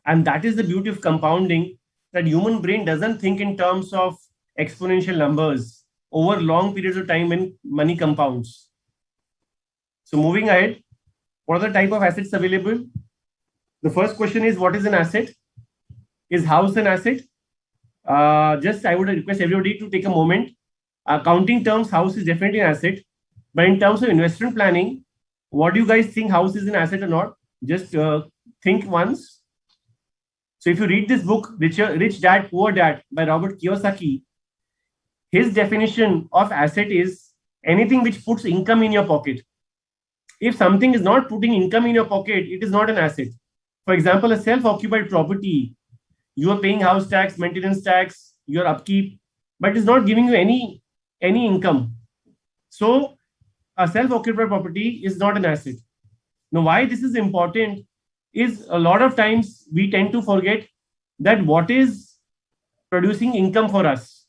And that is the beauty of compounding, that human brain doesn't think in terms of exponential numbers over long periods of time when money compounds. So moving ahead, what are the type of assets available? The first question is, what is an asset? Is house an asset? Just I would request everybody to take a moment. Accounting terms, house is definitely an asset. But in terms of investment planning, what do you guys think, house is an asset or not? Just think once. So if you read this book, Rich Dad, Poor Dad by Robert Kiyosaki, his definition of asset is anything which puts income in your pocket. If something is not putting income in your pocket, it is not an asset. For example, a self-occupied property, you are paying house tax, maintenance tax, your upkeep, but it's not giving you any income. So a self-occupied property is not an asset. Now, why this is important is a lot of times we tend to forget that what is producing income for us.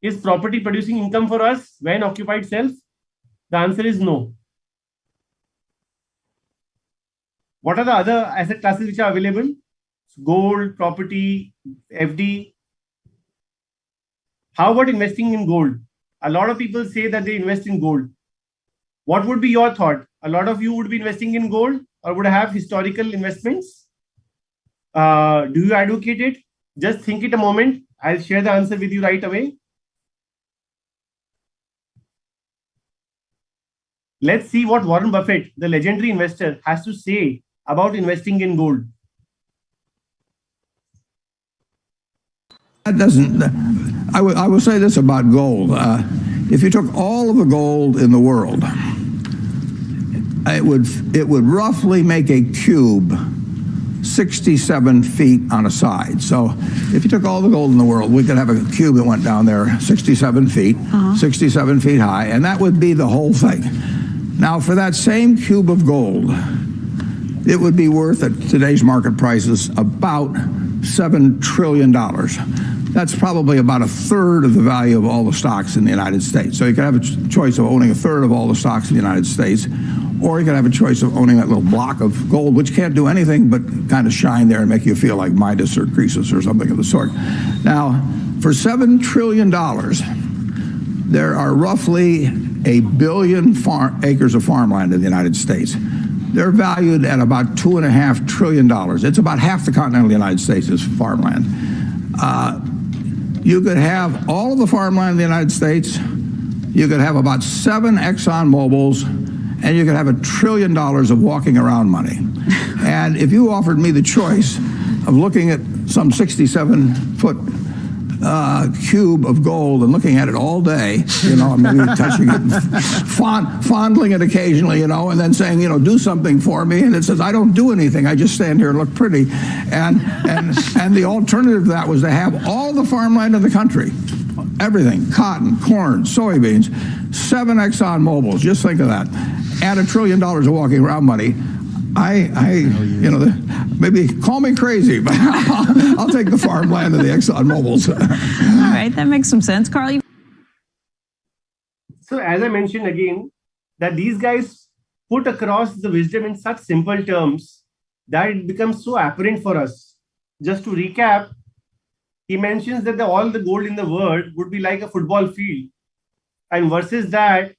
Is property producing income for us when occupied self? The answer is no. What are the other asset classes which are available? Gold, property, FD. How about investing in gold? A lot of people say that they invest in gold. What would be your thought? A lot of you would be investing in gold or would have historical investments? Do you advocate it? Just think it a moment. I'll share the answer with you right away. Let's see what Warren Buffett, the legendary investor, has to say about investing in gold. That doesn't, I will say this about gold. If you took all of the gold in the world, it would roughly make a cube 67 feet on a side. So if you took all the gold in the world, we could have a cube that went down there 67 feet, 67 feet high, and that would be the whole thing. Now, for that same cube of gold, it would be worth at today's market prices about $7 trillion. That's probably about a third of the value of all the stocks in the United States. So you could have a choice of owning a third of all the stocks in the United States, or you could have a choice of owning that little block of gold, which can't do anything but kind of shine there and make you feel like Midas or Croesus or something of the sort. Now, for $7 trillion, there are roughly 1 billion acres of farmland in the United States. They're valued at about $2.5 trillion. It's about half the continental United States is farmland. You could have all of the farmland in the United States. You could have about 7 Exxon Mobils, and you could have $1 trillion of walking around money. And if you offered me the choice of looking at some 67-foot cube of gold and looking at it all day, maybe touching it, fondling it occasionally, and then saying, do something for me, and it says, I don't do anything, I just stand here and look pretty. And the alternative to that was to have all the farmland in the country, everything, cotton, corn, soybeans, 7 Exxon Mobils, just think of that, and $1 trillion of walking around money. Maybe call me crazy, but I'll take the farmland and the Exxon Mobils. All right, that makes some sense. Carl, So as I mentioned again, that these guys put across the wisdom in such simple terms that it becomes so apparent for us. Just to recap, he mentions that all the gold in the world would be like a football field. And versus that,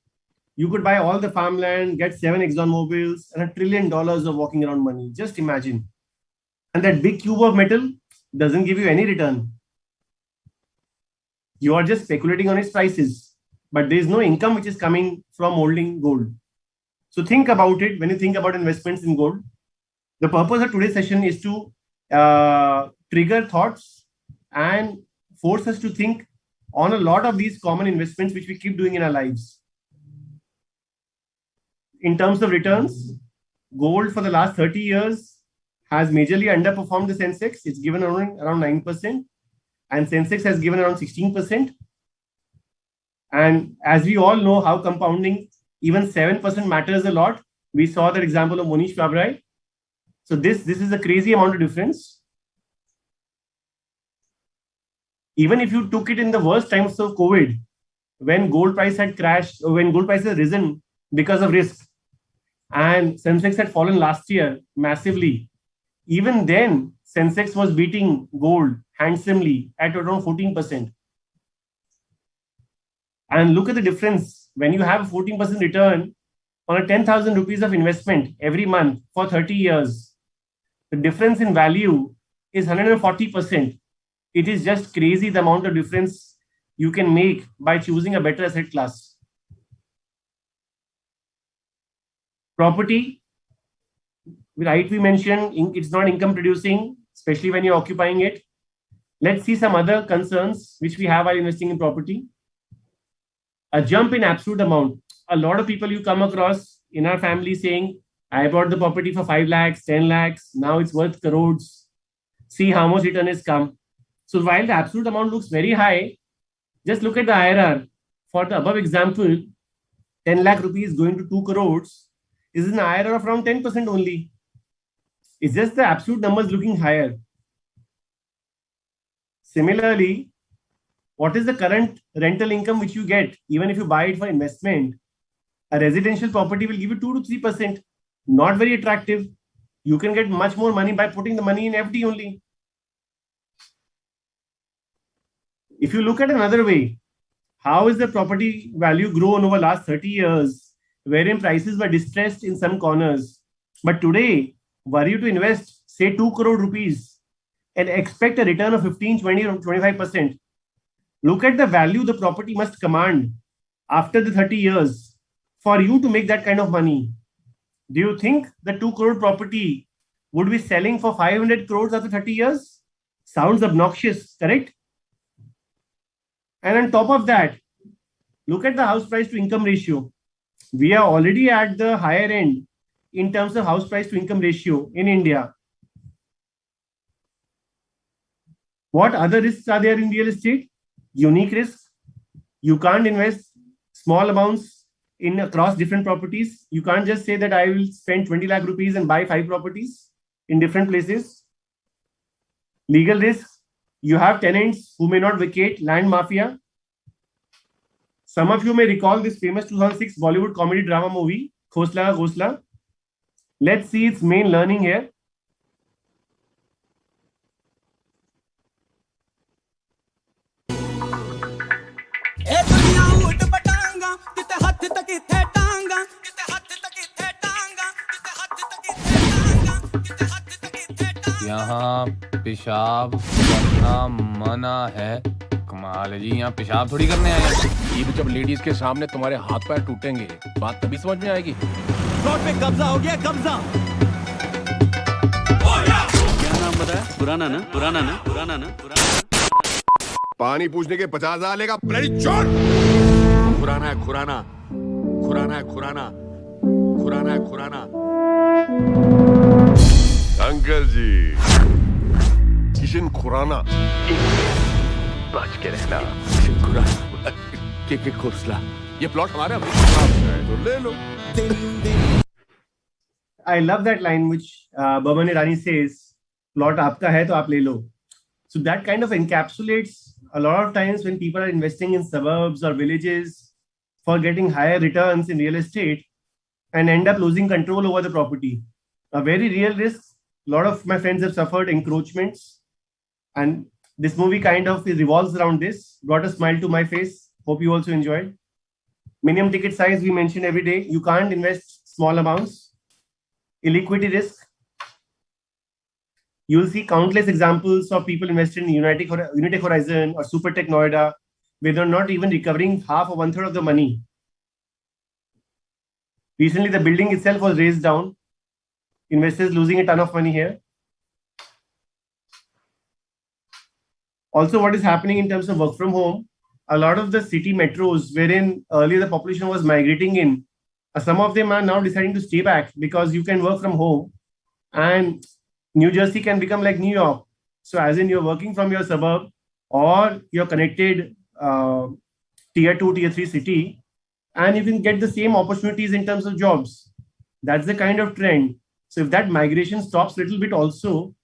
you could buy all the farmland, get 7 Exxon Mobils, and $1 trillion of walking around money. Just imagine. And that big cube of metal doesn't give you any return. You are just speculating on its prices, but there is no income which is coming from holding gold. So think about it when you think about investments in gold. The purpose of today's session is to trigger thoughts and force us to think on a lot of these common investments which we keep doing in our lives. In terms of returns, gold for the last 30 years has majorly underperformed the Sensex. It's given around 9%, and Sensex has given around 16%. And as we all know how compounding, even 7% matters a lot. We saw that example of Mohnish Pabrai. So this is a crazy amount of difference. Even if you took it in the worst times of COVID, when gold price had crashed, or when gold price had risen because of risk, and Sensex had fallen last year massively, even then, Sensex was beating gold handsomely at around 14%. And look at the difference when you have a 14% return on a 10,000 rupees of investment every month for 30 years. The difference in value is 140%. It is just crazy the amount of difference you can make by choosing a better asset class. Property, right, we mentioned it's not income producing, especially when you're occupying it. Let's see some other concerns which we have while investing in property. A jump in absolute amount. A lot of people you come across in our family saying, I bought the property for 5 lakhs, 10 lakhs, now it's worth crores. See how much return has come. So while the absolute amount looks very high, just look at the IRR. For the above example, 10 lakh rupees going to 2 crores is an IRR of around 10% only. It's just the absolute numbers looking higher. Similarly, what is the current rental income which you get? Even if you buy it for investment, a residential property will give you 2 to 3%. Not very attractive. You can get much more money by putting the money in FD only. If you look at another way, how is the property value grown over the last 30 years, wherein prices were distressed in some corners? But today, were you to invest, say, 2 crore rupees and expect a return of 15, 20, or 25%, look at the value the property must command after the 30 years for you to make that kind of money. Do you think the 2 crore property would be selling for 500 crores after 30 years? Sounds obnoxious, correct? And on top of that, look at the house price to income ratio. We are already at the higher end in terms of house price to income ratio in India. What other risks are there in real estate? Unique risks. You can't invest small amounts in across different properties. You can't just say that I will spend 20 lakh rupees and buy 5 properties in different places. Legal risks. You have tenants who may not vacate, land mafia. Some of you may recall this famous 2006 Bollywood comedy drama movie, Khosla Ka Ghosla. Let's see its main learning here. यहाँ पेशाब करना मना है। कमाल है जी, यहाँ पेशाब थोड़ी करने आए हैं। ये भी जब लेडीज के सामने तुम्हारे हाथ पैर टूटेंगे, बात तभी समझ में आएगी। प्लॉट पे कब्जा हो गया, कब्जा। क्या नाम बताया? पुराना ना। पानी पूछने के 50,000 लेगा, ब्लडी चोर। खुराना है खुराना। अंकल जी, किशन खुराना। बच के रहना। किशन खुराना के खोसला। ये प्लॉट हमारा है, तो ले लो। I love that line which Boman Irani says, plot aapka hai to aap le lo. So that kind of encapsulates a lot of times when people are investing in suburbs or villages for getting higher returns in real estate and end up losing control over the property. A very real risk. A lot of my friends have suffered encroachments, and this movie kind of revolves around this. Brought a smile to my face. Hope you also enjoyed. Minimum ticket size we mentioned every day. You can't invest small amounts. Illiquidity risk. You'll see countless examples of people invested in Unitech Horizon or Supertech Noida, where they're not even recovering half or 1/3 of the money. Recently, the building itself was razed down. Investors losing a ton of money here. Also, what is happening in terms of work from home? A lot of the city metros, wherein earlier the population was migrating in, some of them are now deciding to stay back because you can work from home, and New Jersey can become like New York. So, as in you're working from your suburb or you're connected tier 2, tier 3 city, and you can get the same opportunities in terms of jobs. That's the kind of trend. So if that migration stops a little bit also,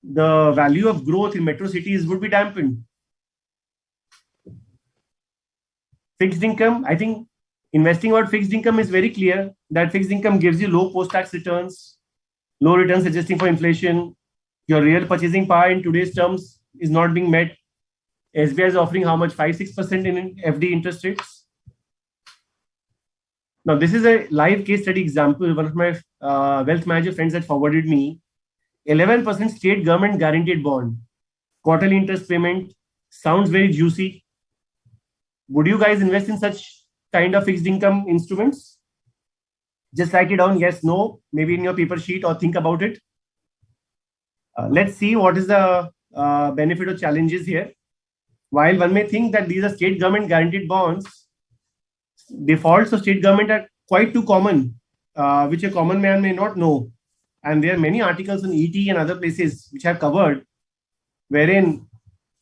the value of growth in metro cities would be dampened. Fixed income, I think investing about fixed income is very clear that fixed income gives you low post-tax returns, low returns adjusting for inflation. Your real purchasing power in today's terms is not being met. SBI is offering how much? 5-6% in FD interest rates. Now, this is a live case study example. One of my wealth manager friends had forwarded me 11% state government guaranteed bond. Quarterly interest payment. Sounds very juicy. Would you guys invest in such kind of fixed income instruments? Just write it down. Yes, no, maybe in your paper sheet or think about it. Let's see what is the benefit or challenges here. While one may think that these are state government guaranteed bonds, defaults of state government are quite too common, which a common man may not know. And there are many articles on ET and other places which have covered, wherein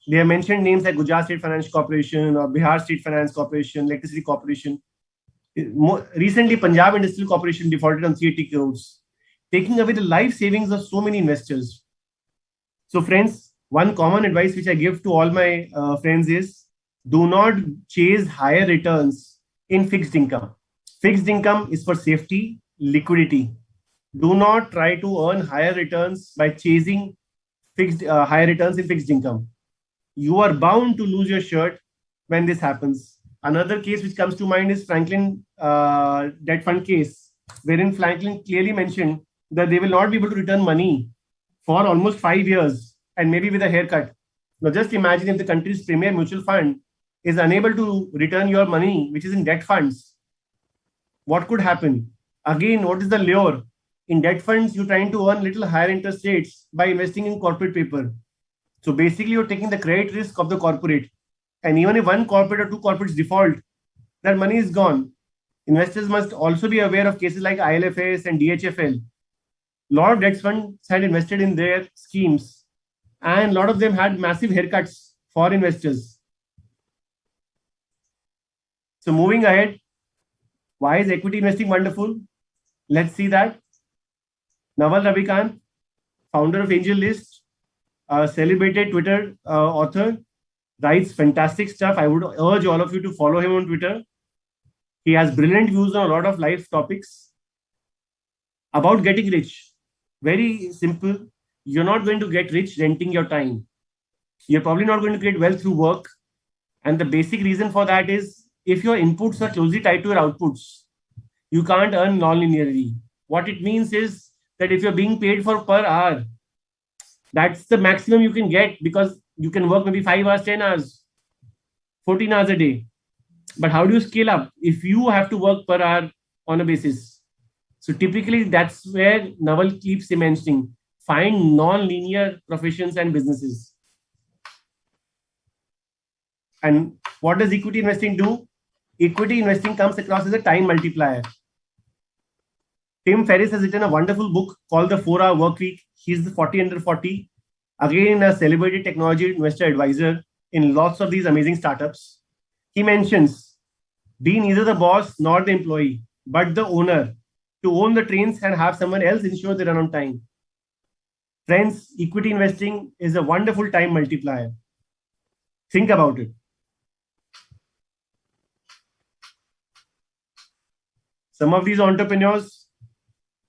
they have mentioned names like Gujarat State Finance Corporation or Bihar State Finance Corporation, Electricity Corporation. Recently, Punjab Industrial Corporation defaulted on 380 crores, taking away the life savings of so many investors. So friends, one common advice which I give to all my friends is, do not chase higher returns in fixed income. Fixed income is for safety, liquidity. Do not try to earn higher returns by chasing higher returns in fixed income. You are bound to lose your shirt when this happens. Another case which comes to mind is Franklin debt fund case, wherein Franklin clearly mentioned that they will not be able to return money for almost 5 years and maybe with a haircut. Now just imagine if the country's premier mutual fund is unable to return your money, which is in debt funds. What could happen? Again, what is the lure? In debt funds, you're trying to earn little higher interest rates by investing in corporate paper. So basically, you're taking the credit risk of the corporate And even if one corporate or two corporates default, that money is gone. Investors must also be aware of cases like ILFS and DHFL. A lot of debt funds had invested in their schemes, and a lot of them had massive haircuts for investors. So moving ahead, why is equity investing wonderful? Let's see that. Naval Ravikant, founder of AngelList, a celebrated Twitter author, writes fantastic stuff. I would urge all of you to follow him on Twitter. He has brilliant views on a lot of life topics. About getting rich, very simple. You're not going to get rich renting your time. You're probably not going to create wealth through work. And the basic reason for that is if your inputs are closely tied to your outputs, you can't earn non-linearly. What it means is that if you're being paid for per hour, that's the maximum you can get because you can work maybe 5 hours, 10 hours, 14 hours a day. But how do you scale up if you have to work per hour on a basis? So typically that's where Naval keeps mentioning, find non-linear professions and businesses. And what does equity investing do? Equity investing comes across as a time multiplier. Tim Ferriss has written a wonderful book called The 4-Hour Workweek. He's the 40 under 40. Again, a celebrated technology investor advisor in lots of these amazing startups. He mentions, be neither the boss nor the employee, but the owner, to own the trains and have someone else ensure they run on time. Friends, equity investing is a wonderful time multiplier. Think about it. Some of these entrepreneurs,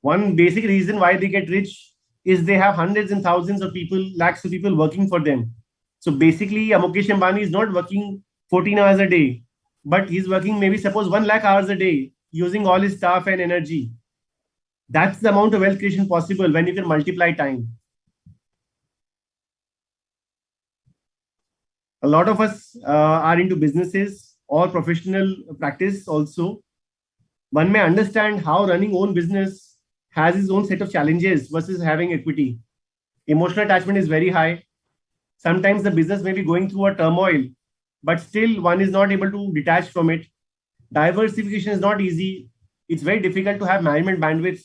one basic reason why they get rich is they have hundreds and thousands of people, lakhs of people working for them. So basically, Mukesh Ambani is not working 14 hours a day, but he's working maybe suppose 1 lakh hours a day using all his staff and energy. That's the amount of wealth creation possible when you can multiply time. A lot of us are into businesses or professional practice also. One may understand how running own business has its own set of challenges versus having equity. Emotional attachment is very high. Sometimes the business may be going through a turmoil, but still one is not able to detach from it. Diversification is not easy. It's very difficult to have management bandwidth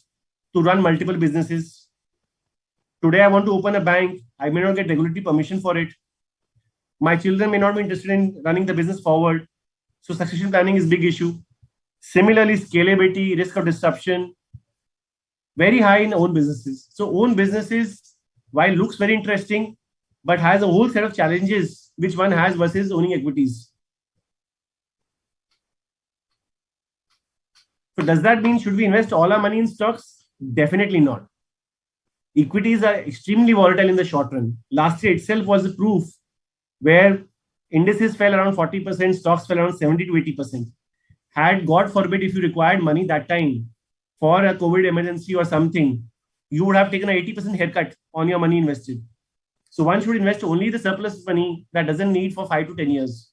to run multiple businesses. Today, I want to open a bank. I may not get regulatory permission for it. My children may not be interested in running the business forward. So succession planning is a big issue. Similarly, scalability, risk of disruption, very high in own businesses. So own businesses, while looks very interesting, but has a whole set of challenges which one has versus owning equities. So does that mean should we invest all our money in stocks? Definitely not. Equities are extremely volatile in the short run. Last year itself was the proof where indices fell around 40%, stocks fell around 70 to 80%. Had God forbid if you required money that time for a COVID emergency or something, you would have taken an 80% haircut on your money invested. So one should invest only the surplus money that doesn't need for 5 to 10 years.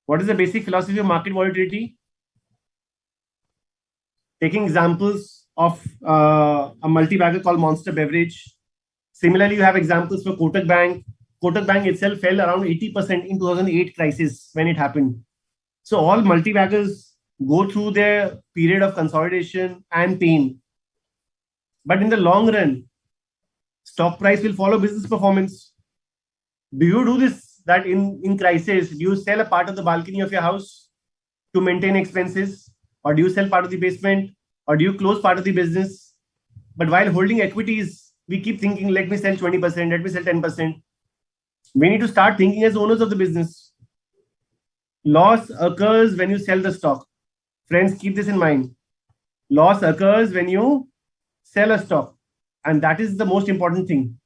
What is the basic philosophy of market volatility? Taking examples of a multi-bagger called Monster Beverage. Similarly, you have examples for Kotak Bank. Kotak Bank itself fell around 80% in 2008 crisis when it happened. So all multi-baggers go through their period of consolidation and pain. But in the long run, stock price will follow business performance. Do you do this, that in crisis, do you sell a part of the balcony of your house to maintain expenses? Or do you sell part of the basement? Or do you close part of the business? But while holding equities, we keep thinking, let me sell 20%, let me sell 10%. We need to start thinking as owners of the business. Loss occurs when you sell the stock. Friends, keep this in mind. Loss occurs when you sell a stock. And that is the most important thing.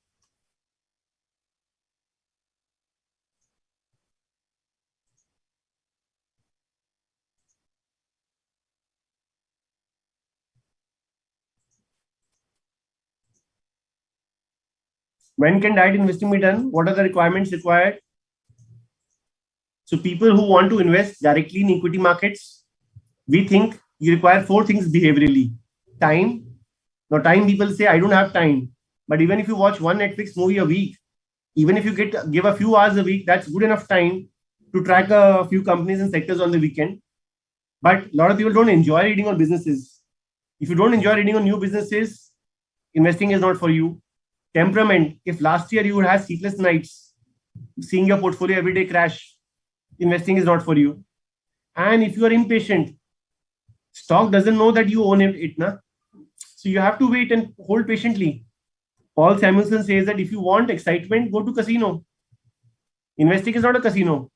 When can direct investing be done? What are the requirements required? So people who want to invest directly in equity markets, we think you require 4 things behaviorally. Time. Now time, people say, I don't have time. But even if you watch one Netflix movie a week, Even if you give a few hours a week, that's good enough time to track a few companies and sectors on the weekend. But a lot of people don't enjoy reading on businesses. If you don't enjoy reading on new businesses, investing is not for you. Temperament, if last year you would have sleepless nights, seeing your portfolio every day crash, investing is not for you. And if you are impatient, stock doesn't know that you own it, na? So you have to wait and hold patiently. Paul Samuelson says that if you want excitement, go to casino. Investing is not a casino.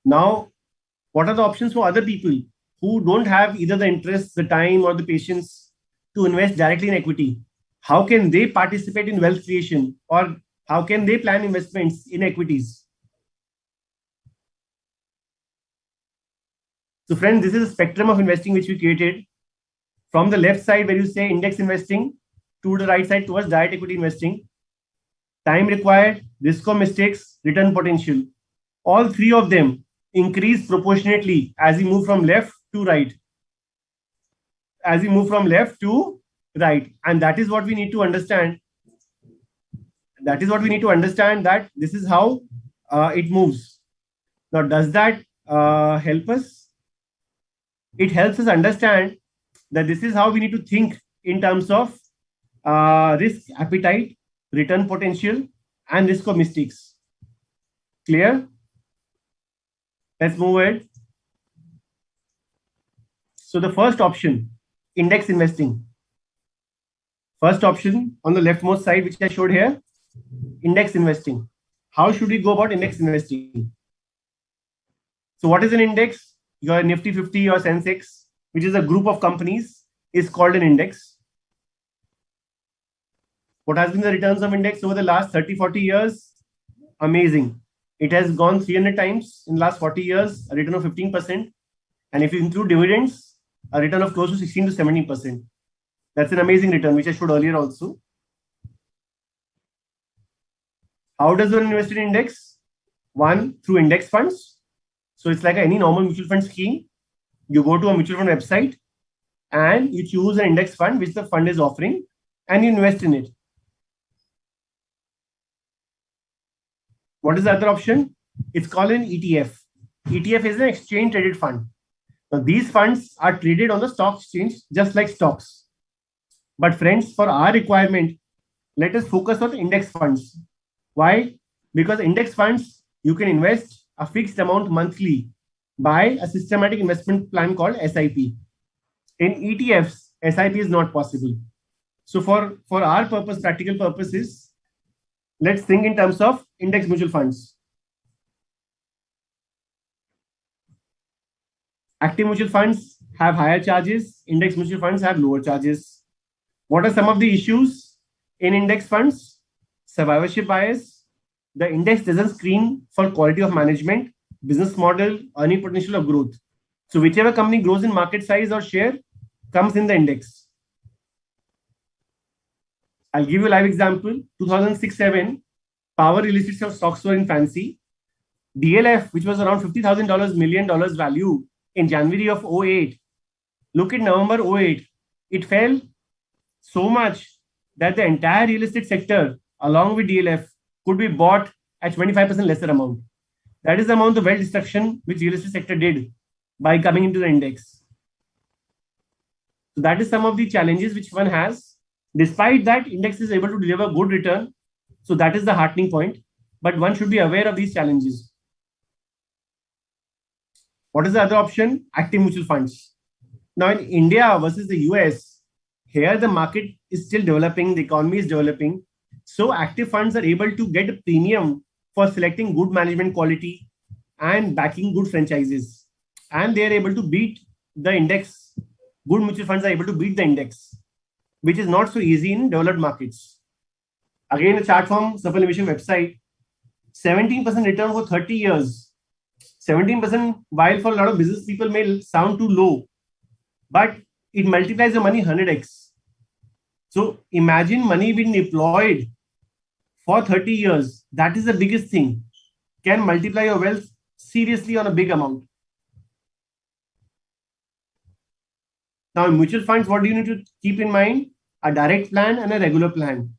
Now, what are the options for other people who don't have either the interest, the time, or the patience to invest directly in equity? How can they participate in wealth creation, or how can they plan investments in equities? So friends, this is a spectrum of investing which we created. From the left side where you say index investing to the right side towards direct equity investing. Time required, risk of mistakes, return potential. All three of them increase proportionately as we move from left to right. As we move from left to right. And that is what we need to understand. That is what we need to understand, that this is how it moves. Now, does that help us? It helps us understand that this is how we need to think in terms of risk appetite, return potential, and risk of mistakes. Clear? Let's move ahead. So the first option, index investing. First option on the leftmost side, which I showed here, index investing. How should we go about index investing? So what is an index? Your Nifty 50 or Sensex, which is a group of companies, is called an index. What has been the returns of index over the last 30-40 years? Amazing. It has gone 300 times in the last 40 years, a return of 15%. And if you include dividends, a return of close to 16 to 17%. That's an amazing return, which I showed earlier also. How does one invest in index? One, through index funds. So it's like any normal mutual fund scheme. You go to a mutual fund website and you choose an index fund which the fund is offering and you invest in it. What is the other option? It's called an ETF. ETF is an exchange traded fund. Now these funds are traded on the stock exchange just like stocks. But friends, for our requirement, let us focus on index funds. Why? Because index funds, you can invest a fixed amount monthly by a systematic investment plan called SIP. In ETFs, SIP is not possible. So for our purpose, practical purposes, let's think in terms of index mutual funds. Active mutual funds have higher charges. Index mutual funds have lower charges. What are some of the issues in index funds? Survivorship bias. The index doesn't screen for quality of management, business model, earning potential, or growth. So whichever company grows in market size or share comes in the index. I'll give you a live example. 2006-07, power real estate stocks were in fancy. DLF, which was around $50,000 million value in January of 08. Look at November 08. It fell so much that the entire real estate sector, along with DLF, could be bought at 25% lesser amount. That is the amount of wealth destruction which real estate sector did by coming into the index. So that is some of the challenges which one has. Despite that, index is able to deliver good return. So that is the heartening point. But one should be aware of these challenges. What is the other option? Active mutual funds. Now in India versus the US, here the market is still developing, the economy is developing. So active funds are able to get a premium for selecting good management quality and backing good franchises. And they are able to beat the index. Good mutual funds are able to beat the index, which is not so easy in developed markets. Again, a chart from Safal Innovation website, 17% return for 30 years. 17%, while for a lot of business people may sound too low, but it multiplies the money 100x. So imagine money being deployed for 30 years. That is the biggest thing. Can multiply your wealth seriously on a big amount. Now in mutual funds, what do you need to keep in mind? A direct plan and a regular plan.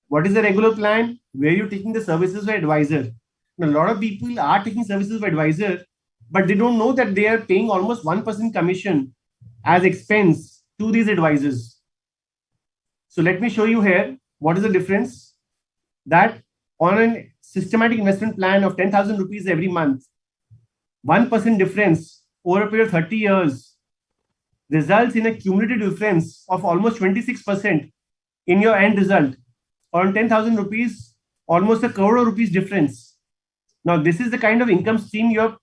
What is the regular plan? Where you're taking the services of advisor. Now, a lot of people are taking services of advisor, but they don't know that they are paying almost 1% commission as expense to these advisors. So let me show you here what is the difference. That on a systematic investment plan of 10,000 rupees every month, 1% difference over a period of 30 years results in a cumulative difference of almost 26% in your end result. On 10,000 rupees, almost a crore rupees difference. Now, this is the kind of income stream you're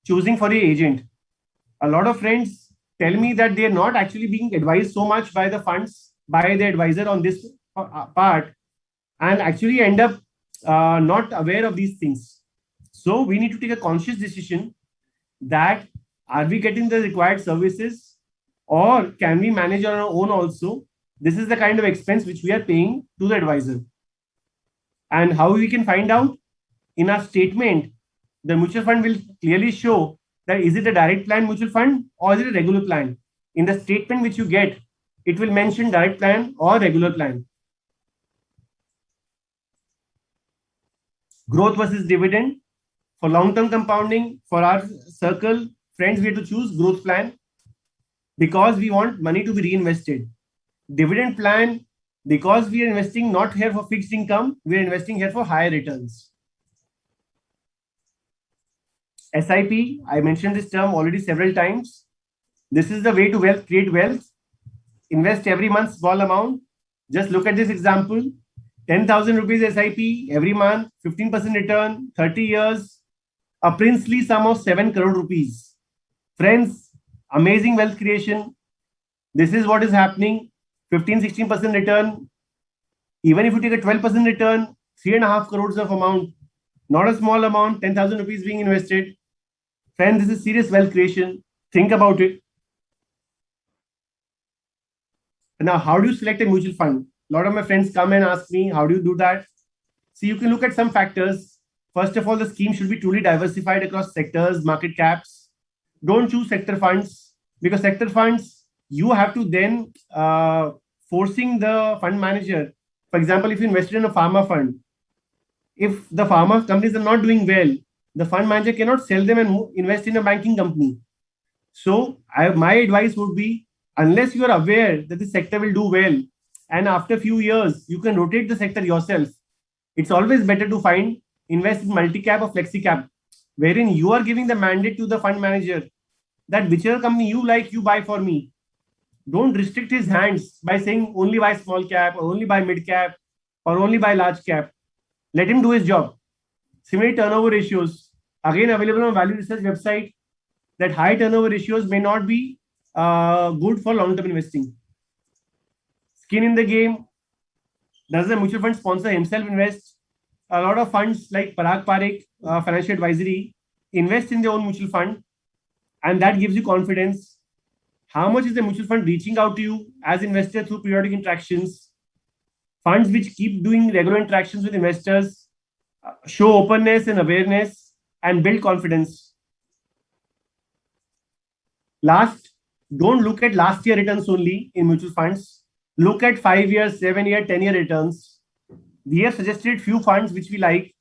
choosing for your agent. A lot of friends tell me that they are not actually being advised so much by the funds, by the advisor on this part, and actually end up not aware of these things. So we need to take a conscious decision that are we getting the required services or can we manage on our own also? This is the kind of expense which we are paying to the advisor. And how we can find out? In our statement, the mutual fund will clearly show that is it a direct plan mutual fund or is it a regular plan? In the statement which you get, it will mention direct plan or regular plan. Growth versus dividend. For long-term compounding, for our circle, friends, we have to choose growth plan because we want money to be reinvested. Dividend plan, because we are investing not here for fixed income, we are investing here for higher returns. SIP, I mentioned this term already several times. This is the way to create wealth. Invest every month small amount. Just look at this example. 10,000 rupees SIP every month, 15% return, 30 years, a princely sum of 7 crore rupees. Friends, amazing wealth creation. This is what is happening. 15-16% return. Even if you take a 12% return, 3.5 crores of amount, not a small amount, 10,000 rupees being invested. Friends, this is serious wealth creation. Think about it. Now, how do you select a mutual fund? A lot of my friends come and ask me, how do you do that? So you can look at some factors. First of all, the scheme should be truly diversified across sectors, market caps. Don't choose sector funds because sector funds, you have to then forcing the fund manager. For example, if you invested in a pharma fund, if the pharma companies are not doing well, the fund manager cannot sell them and invest in a banking company. So my advice would be, unless you are aware that the sector will do well, and after a few years, you can rotate the sector yourself. It's always better to invest in multi-cap or flexi-cap, wherein you are giving the mandate to the fund manager that whichever company you like, you buy for me. Don't restrict his hands by saying only buy small cap or only buy mid cap or only buy large cap. Let him do his job. Similarly, turnover ratios, again available on Value Research website, that high turnover ratios may not be good for long-term investing. Skin in the game. Does the mutual fund sponsor himself invest? A lot of funds like Parag Parikh Financial Advisory invest in their own mutual fund, and that gives you confidence. How much is the mutual fund reaching out to you as investor through periodic interactions? Funds which keep doing regular interactions with investors show openness and awareness and build confidence. Last, don't look at last year returns only in mutual funds. Look at 5-year, 7-year, 10-year returns. We have suggested few funds which we like.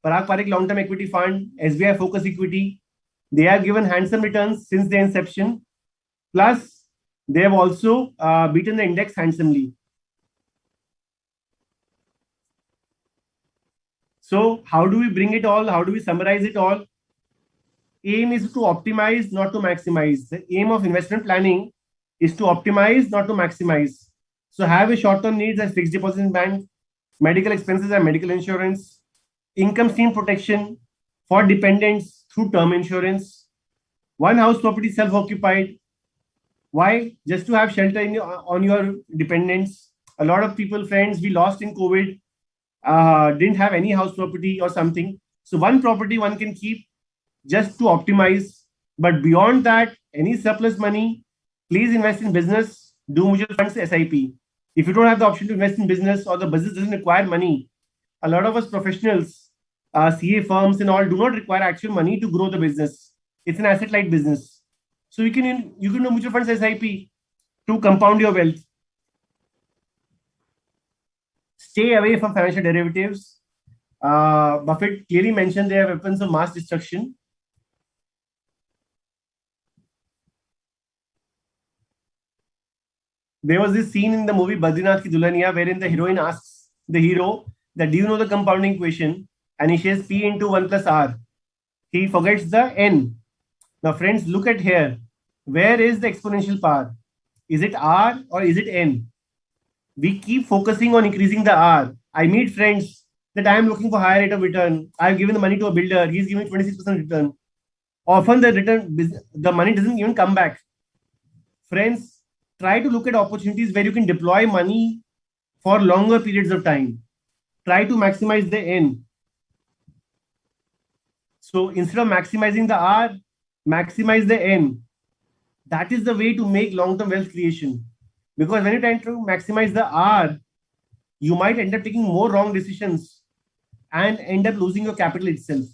Parag Parikh Long Term Equity Fund, SBI Focus Equity. They have given handsome returns since their inception. Plus, they have also beaten the index handsomely. So how do we bring it all? How do we summarize it all? Aim is to optimize, not to maximize. The aim of investment planning is to optimize, not to maximize. So have a short-term needs as fixed deposit in bank, medical expenses and medical insurance, income stream protection for dependents through term insurance, one house property self-occupied. Why? Just to have shelter on your dependents. A lot of people, friends, we lost in COVID, didn't have any house property or something. So one property one can keep just to optimize. But beyond that, any surplus money, please invest in business, do mutual funds, SIP. If you don't have the option to invest in business or the business doesn't require money, a lot of us professionals, CA firms and all do not require actual money to grow the business. It's an asset-light business. So you can do mutual funds, SIP to compound your wealth. Stay away from financial derivatives. Buffett clearly mentioned they are weapons of mass destruction. There was this scene in the movie Badrinath Ki Dulhaniya wherein the heroine asks the hero that, do you know the compounding equation? And he says P into 1 plus R. He forgets the N. Now friends, look at here. Where is the exponential power? Is it R or is it N? We keep focusing on increasing the R. I meet friends that I am looking for higher rate of return. I have given the money to a builder. He's giving 26% return. Often the money doesn't even come back. Friends, try to look at opportunities where you can deploy money for longer periods of time. Try to maximize the N. So instead of maximizing the R, maximize the N. That is the way to make long-term wealth creation. Because when you're trying to maximize the R, you might end up taking more wrong decisions and end up losing your capital itself.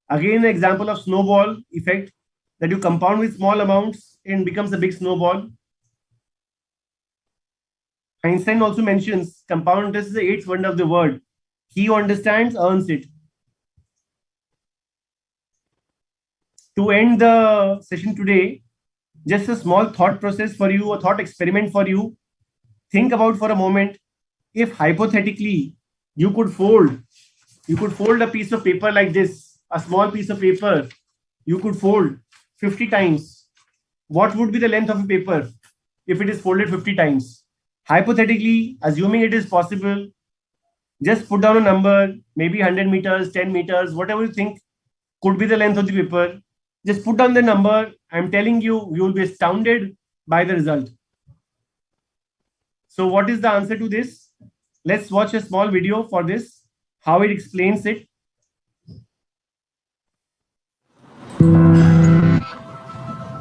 Again, an example of snowball effect, that you compound with small amounts and becomes a big snowball. Einstein also mentions compound interest is the eighth wonder of the world. He who understands earns it. To end the session today, just a small thought process for you, a thought experiment for you. Think about for a moment, if hypothetically you could fold a piece of paper like this, a small piece of paper, you could fold 50 times. What would be the length of a paper if it is folded 50 times? Hypothetically, assuming it is possible, just put down a number, maybe 100 meters, 10 meters, whatever you think could be the length of the paper. Just put down the number. I'm telling you, you will be astounded by the result. So what is the answer to this? Let's watch a small video for this, how it explains it.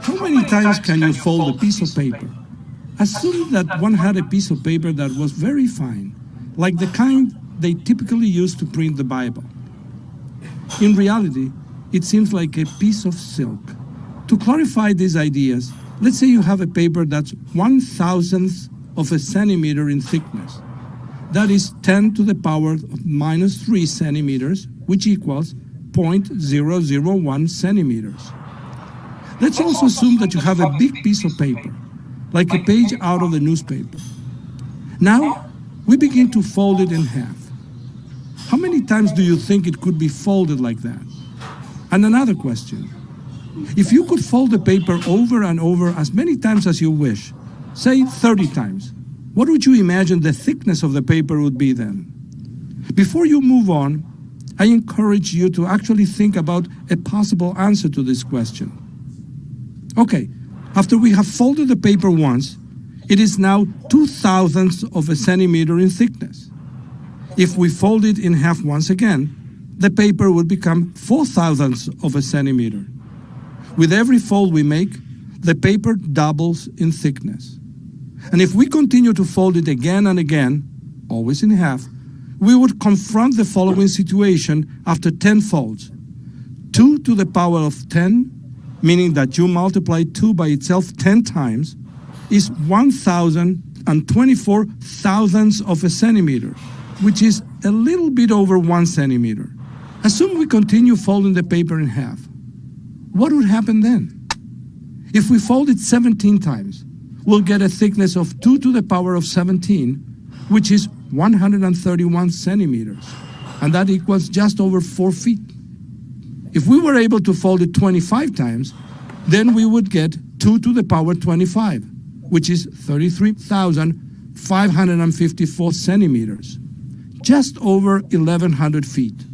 How many times can you fold a piece of paper? Assume that one had a piece of paper that was very fine, like the kind they typically use to print the Bible. In reality, it seems like a piece of silk. To clarify these ideas, let's say you have a paper that's 1/1000th of a centimeter in thickness. That is 10 to the power of -3 centimeters, which equals 0.001 centimeters. Let's also assume that you have a big piece of paper, like a page out of the newspaper. Now, we begin to fold it in half. How many times do you think it could be folded like that? And another question. If you could fold the paper over and over as many times as you wish, say 30 times, what would you imagine the thickness of the paper would be then? Before you move on, I encourage you to actually think about a possible answer to this question. Okay, after we have folded the paper once, it is now 2/1000ths of a centimeter in thickness. If we fold it in half once again, the paper would become 4/1000ths of a centimeter. With every fold we make, the paper doubles in thickness. And if we continue to fold it again and again, always in half, we would confront the following situation after 10 folds. 2 to the power of 10, meaning that you multiply 2 by itself 10 times, is 1,024,000ths of a centimeter, which is a little bit over 1 centimeter. Assume we continue folding the paper in half. What would happen then? If we fold it 17 times, we'll get a thickness of 2 to the power of 17, which is 131 centimeters, and that equals just over 4 feet. If we were able to fold it 25 times, then we would get 2 to the power 25, which is 33,554 centimeters, just over 1,100 feet.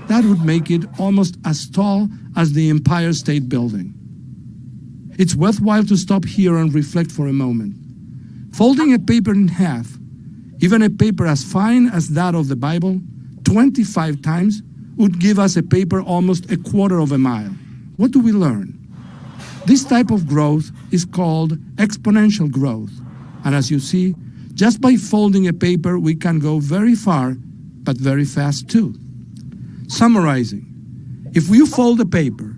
That would make it almost as tall as the Empire State Building. It's worthwhile to stop here and reflect for a moment. Folding a paper in half, even a paper as fine as that of the Bible, 25 times would give us a paper almost 1/4 of a mile. What do we learn? This type of growth is called exponential growth. And as you see, just by folding a paper, we can go very far, but very fast too. Summarizing, if you fold a paper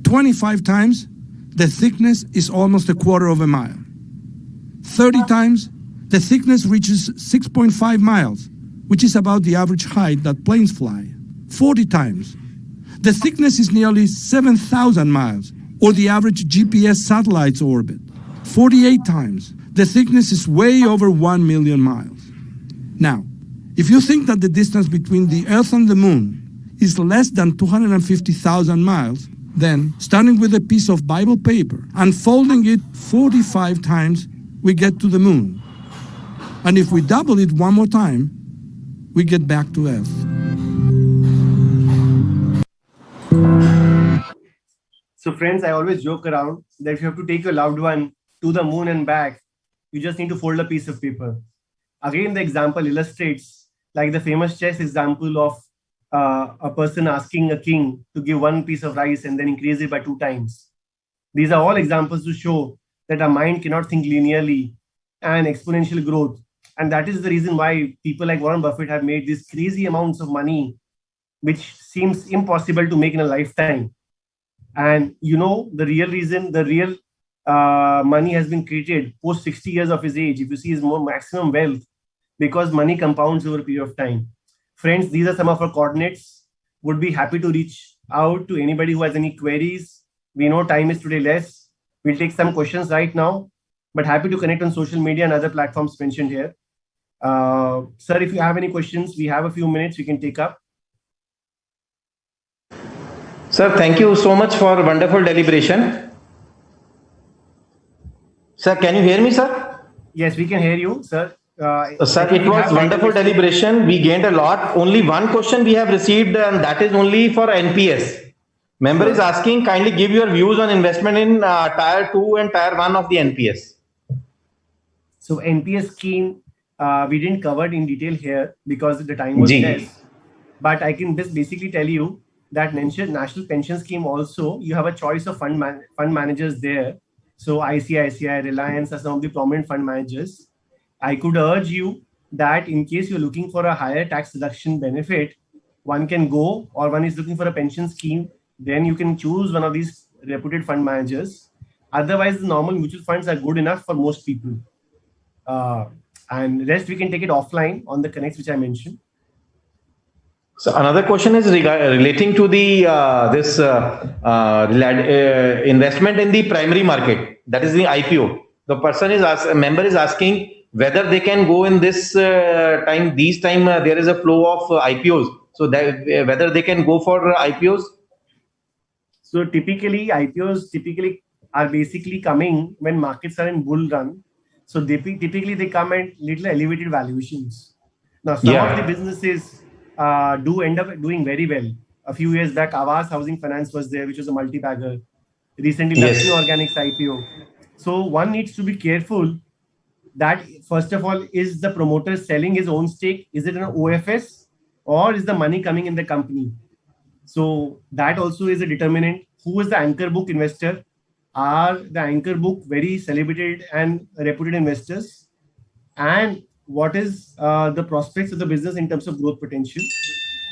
25 times, the thickness is almost 1/4 of a mile. 30 times, The thickness reaches 6.5 miles, which is about the average height that planes fly, 40 times. The thickness is nearly 7,000 miles, or the average GPS satellite's orbit, 48 times. The thickness is way over 1 million miles. Now, if you think that the distance between the Earth and the Moon is less than 250,000 miles, then, starting with a piece of Bible paper and folding it 45 times, we get to the Moon. And if we double it one more time, we get back to Earth. So friends, I always joke around that if you have to take your loved one to the moon and back, you just need to fold a piece of paper. Again, the example illustrates like the famous chess example of a person asking a king to give one piece of rice and then increase it by 2 times. These are all examples to show that our mind cannot think linearly and exponential growth. And that is the reason why people like Warren Buffett have made these crazy amounts of money, which seems impossible to make in a lifetime. And you know, the real reason, the real money has been created post 60 years of his age, if you see his more maximum wealth, because money compounds over a period of time. Friends, these are some of our coordinates. Would be happy to reach out to anybody who has any queries. We know time is today less. We'll take some questions right now, but happy to connect on social media and other platforms mentioned here. Sir, if you have any questions, we have a few minutes we can take up. Sir, thank you so much for wonderful deliberation. Sir, can you hear me, sir? Yes, we can hear you, sir. Sir, it was wonderful deliberation. We gained a lot. Only one question we have received, and that is only for NPS. Member is asking, kindly give your views on investment in Tier 2 and Tier 1 of the NPS. So NPS scheme, we didn't cover it in detail here because the time was less. But I can just basically tell you that National Pension Scheme also, you have a choice of fund managers there. So ICICI, Reliance are some of the prominent fund managers. I could urge you that in case you're looking for a higher tax deduction benefit, one can go, or one is looking for a pension scheme, then you can choose one of these reputed fund managers. Otherwise, the normal mutual funds are good enough for most people. And rest we can take it offline on the connects which I mentioned. So another question is relating to the investment in the primary market, that is the IPO. The person is a member is asking whether they can go in this time. There is a flow of IPOs, so that whether they can go for IPOs. So typically IPOs are basically coming when markets are in bull run. So typically they come at little elevated valuations. Now some of the businesses do end up doing very well. A few years back, Aavas Housing Finance was there, which was a multi-bagger. Recently, Laxmi Organics IPO. So one needs to be careful that, first of all, is the promoter selling his own stake? Is it an OFS, or is the money coming in the company? So that also is a determinant. Who is the anchor book investor? Are the anchor book very celebrated and reputed investors? And what is the prospects of the business in terms of growth potential?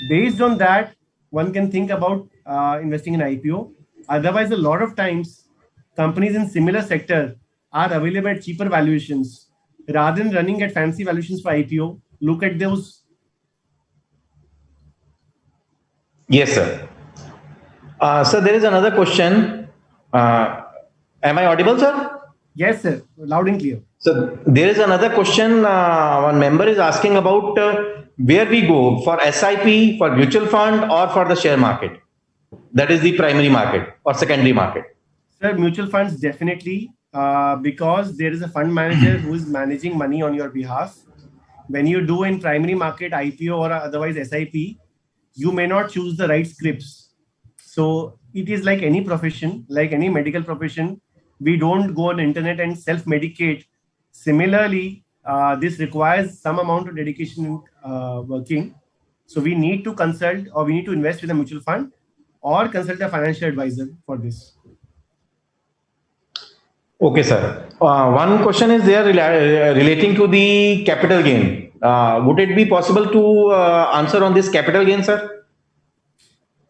Based on that, one can think about investing in IPO. Otherwise, a lot of times, companies in similar sector are available at cheaper valuations. Rather than running at fancy valuations for IPO, look at those. Yes, sir. Sir, there is another question. Am I audible, sir? Yes, sir. Loud and clear. So there is another question. One member is asking about where we go for SIP, for mutual fund, or for the share market. That is the primary market or secondary market. Sir, mutual funds definitely, because there is a fund manager who is managing money on your behalf. When you do in primary market, IPO or otherwise SIP, you may not choose the right scripts. So it is like any profession, like any medical profession. We don't go on the internet and self-medicate. Similarly, this requires some amount of dedication in working. So we need to consult, or we need to invest with a mutual fund or consult a financial advisor for this. Okay, sir. One question is there relating to the capital gain. Would it be possible to answer on this capital gain, sir?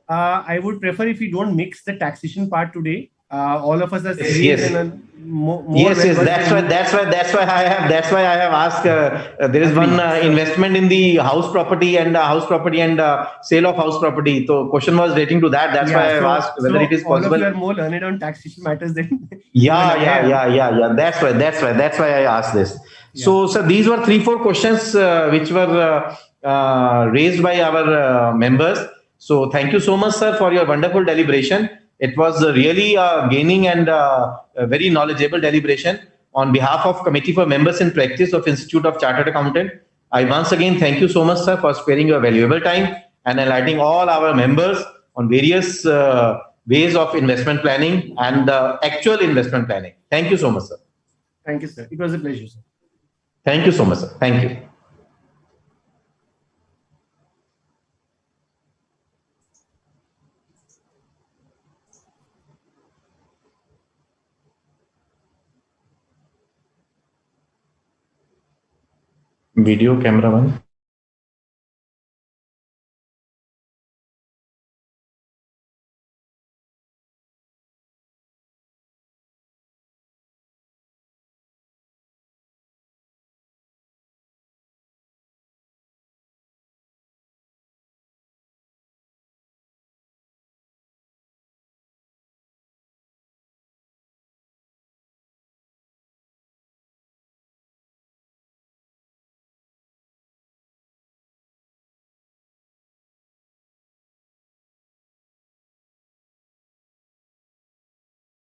I would prefer if you don't mix the taxation part today. all of us are serious Yes. and more Yes, yes. well-versed That's why I have asked. There is one investment in the house property and sale of house property. So question was relating to that. That's why I have asked whether it is all possible. of you are more learned on taxation matters than Yeah. That's why I asked this. So, sir, these were 3-4 questions which were raised by our members. So, thank you so much, sir, for your wonderful deliberation. It was really gaining and a very knowledgeable deliberation. On behalf of Committee for Members in Practice of Institute of Chartered Accountant, I once again thank you so much, sir, for sparing your valuable time and enlightening all our members on various ways of investment planning and actual investment planning. Thank you so much, sir. Thank you, sir. It was a pleasure, sir. Thank you so much, sir. Thank you. Video camera one.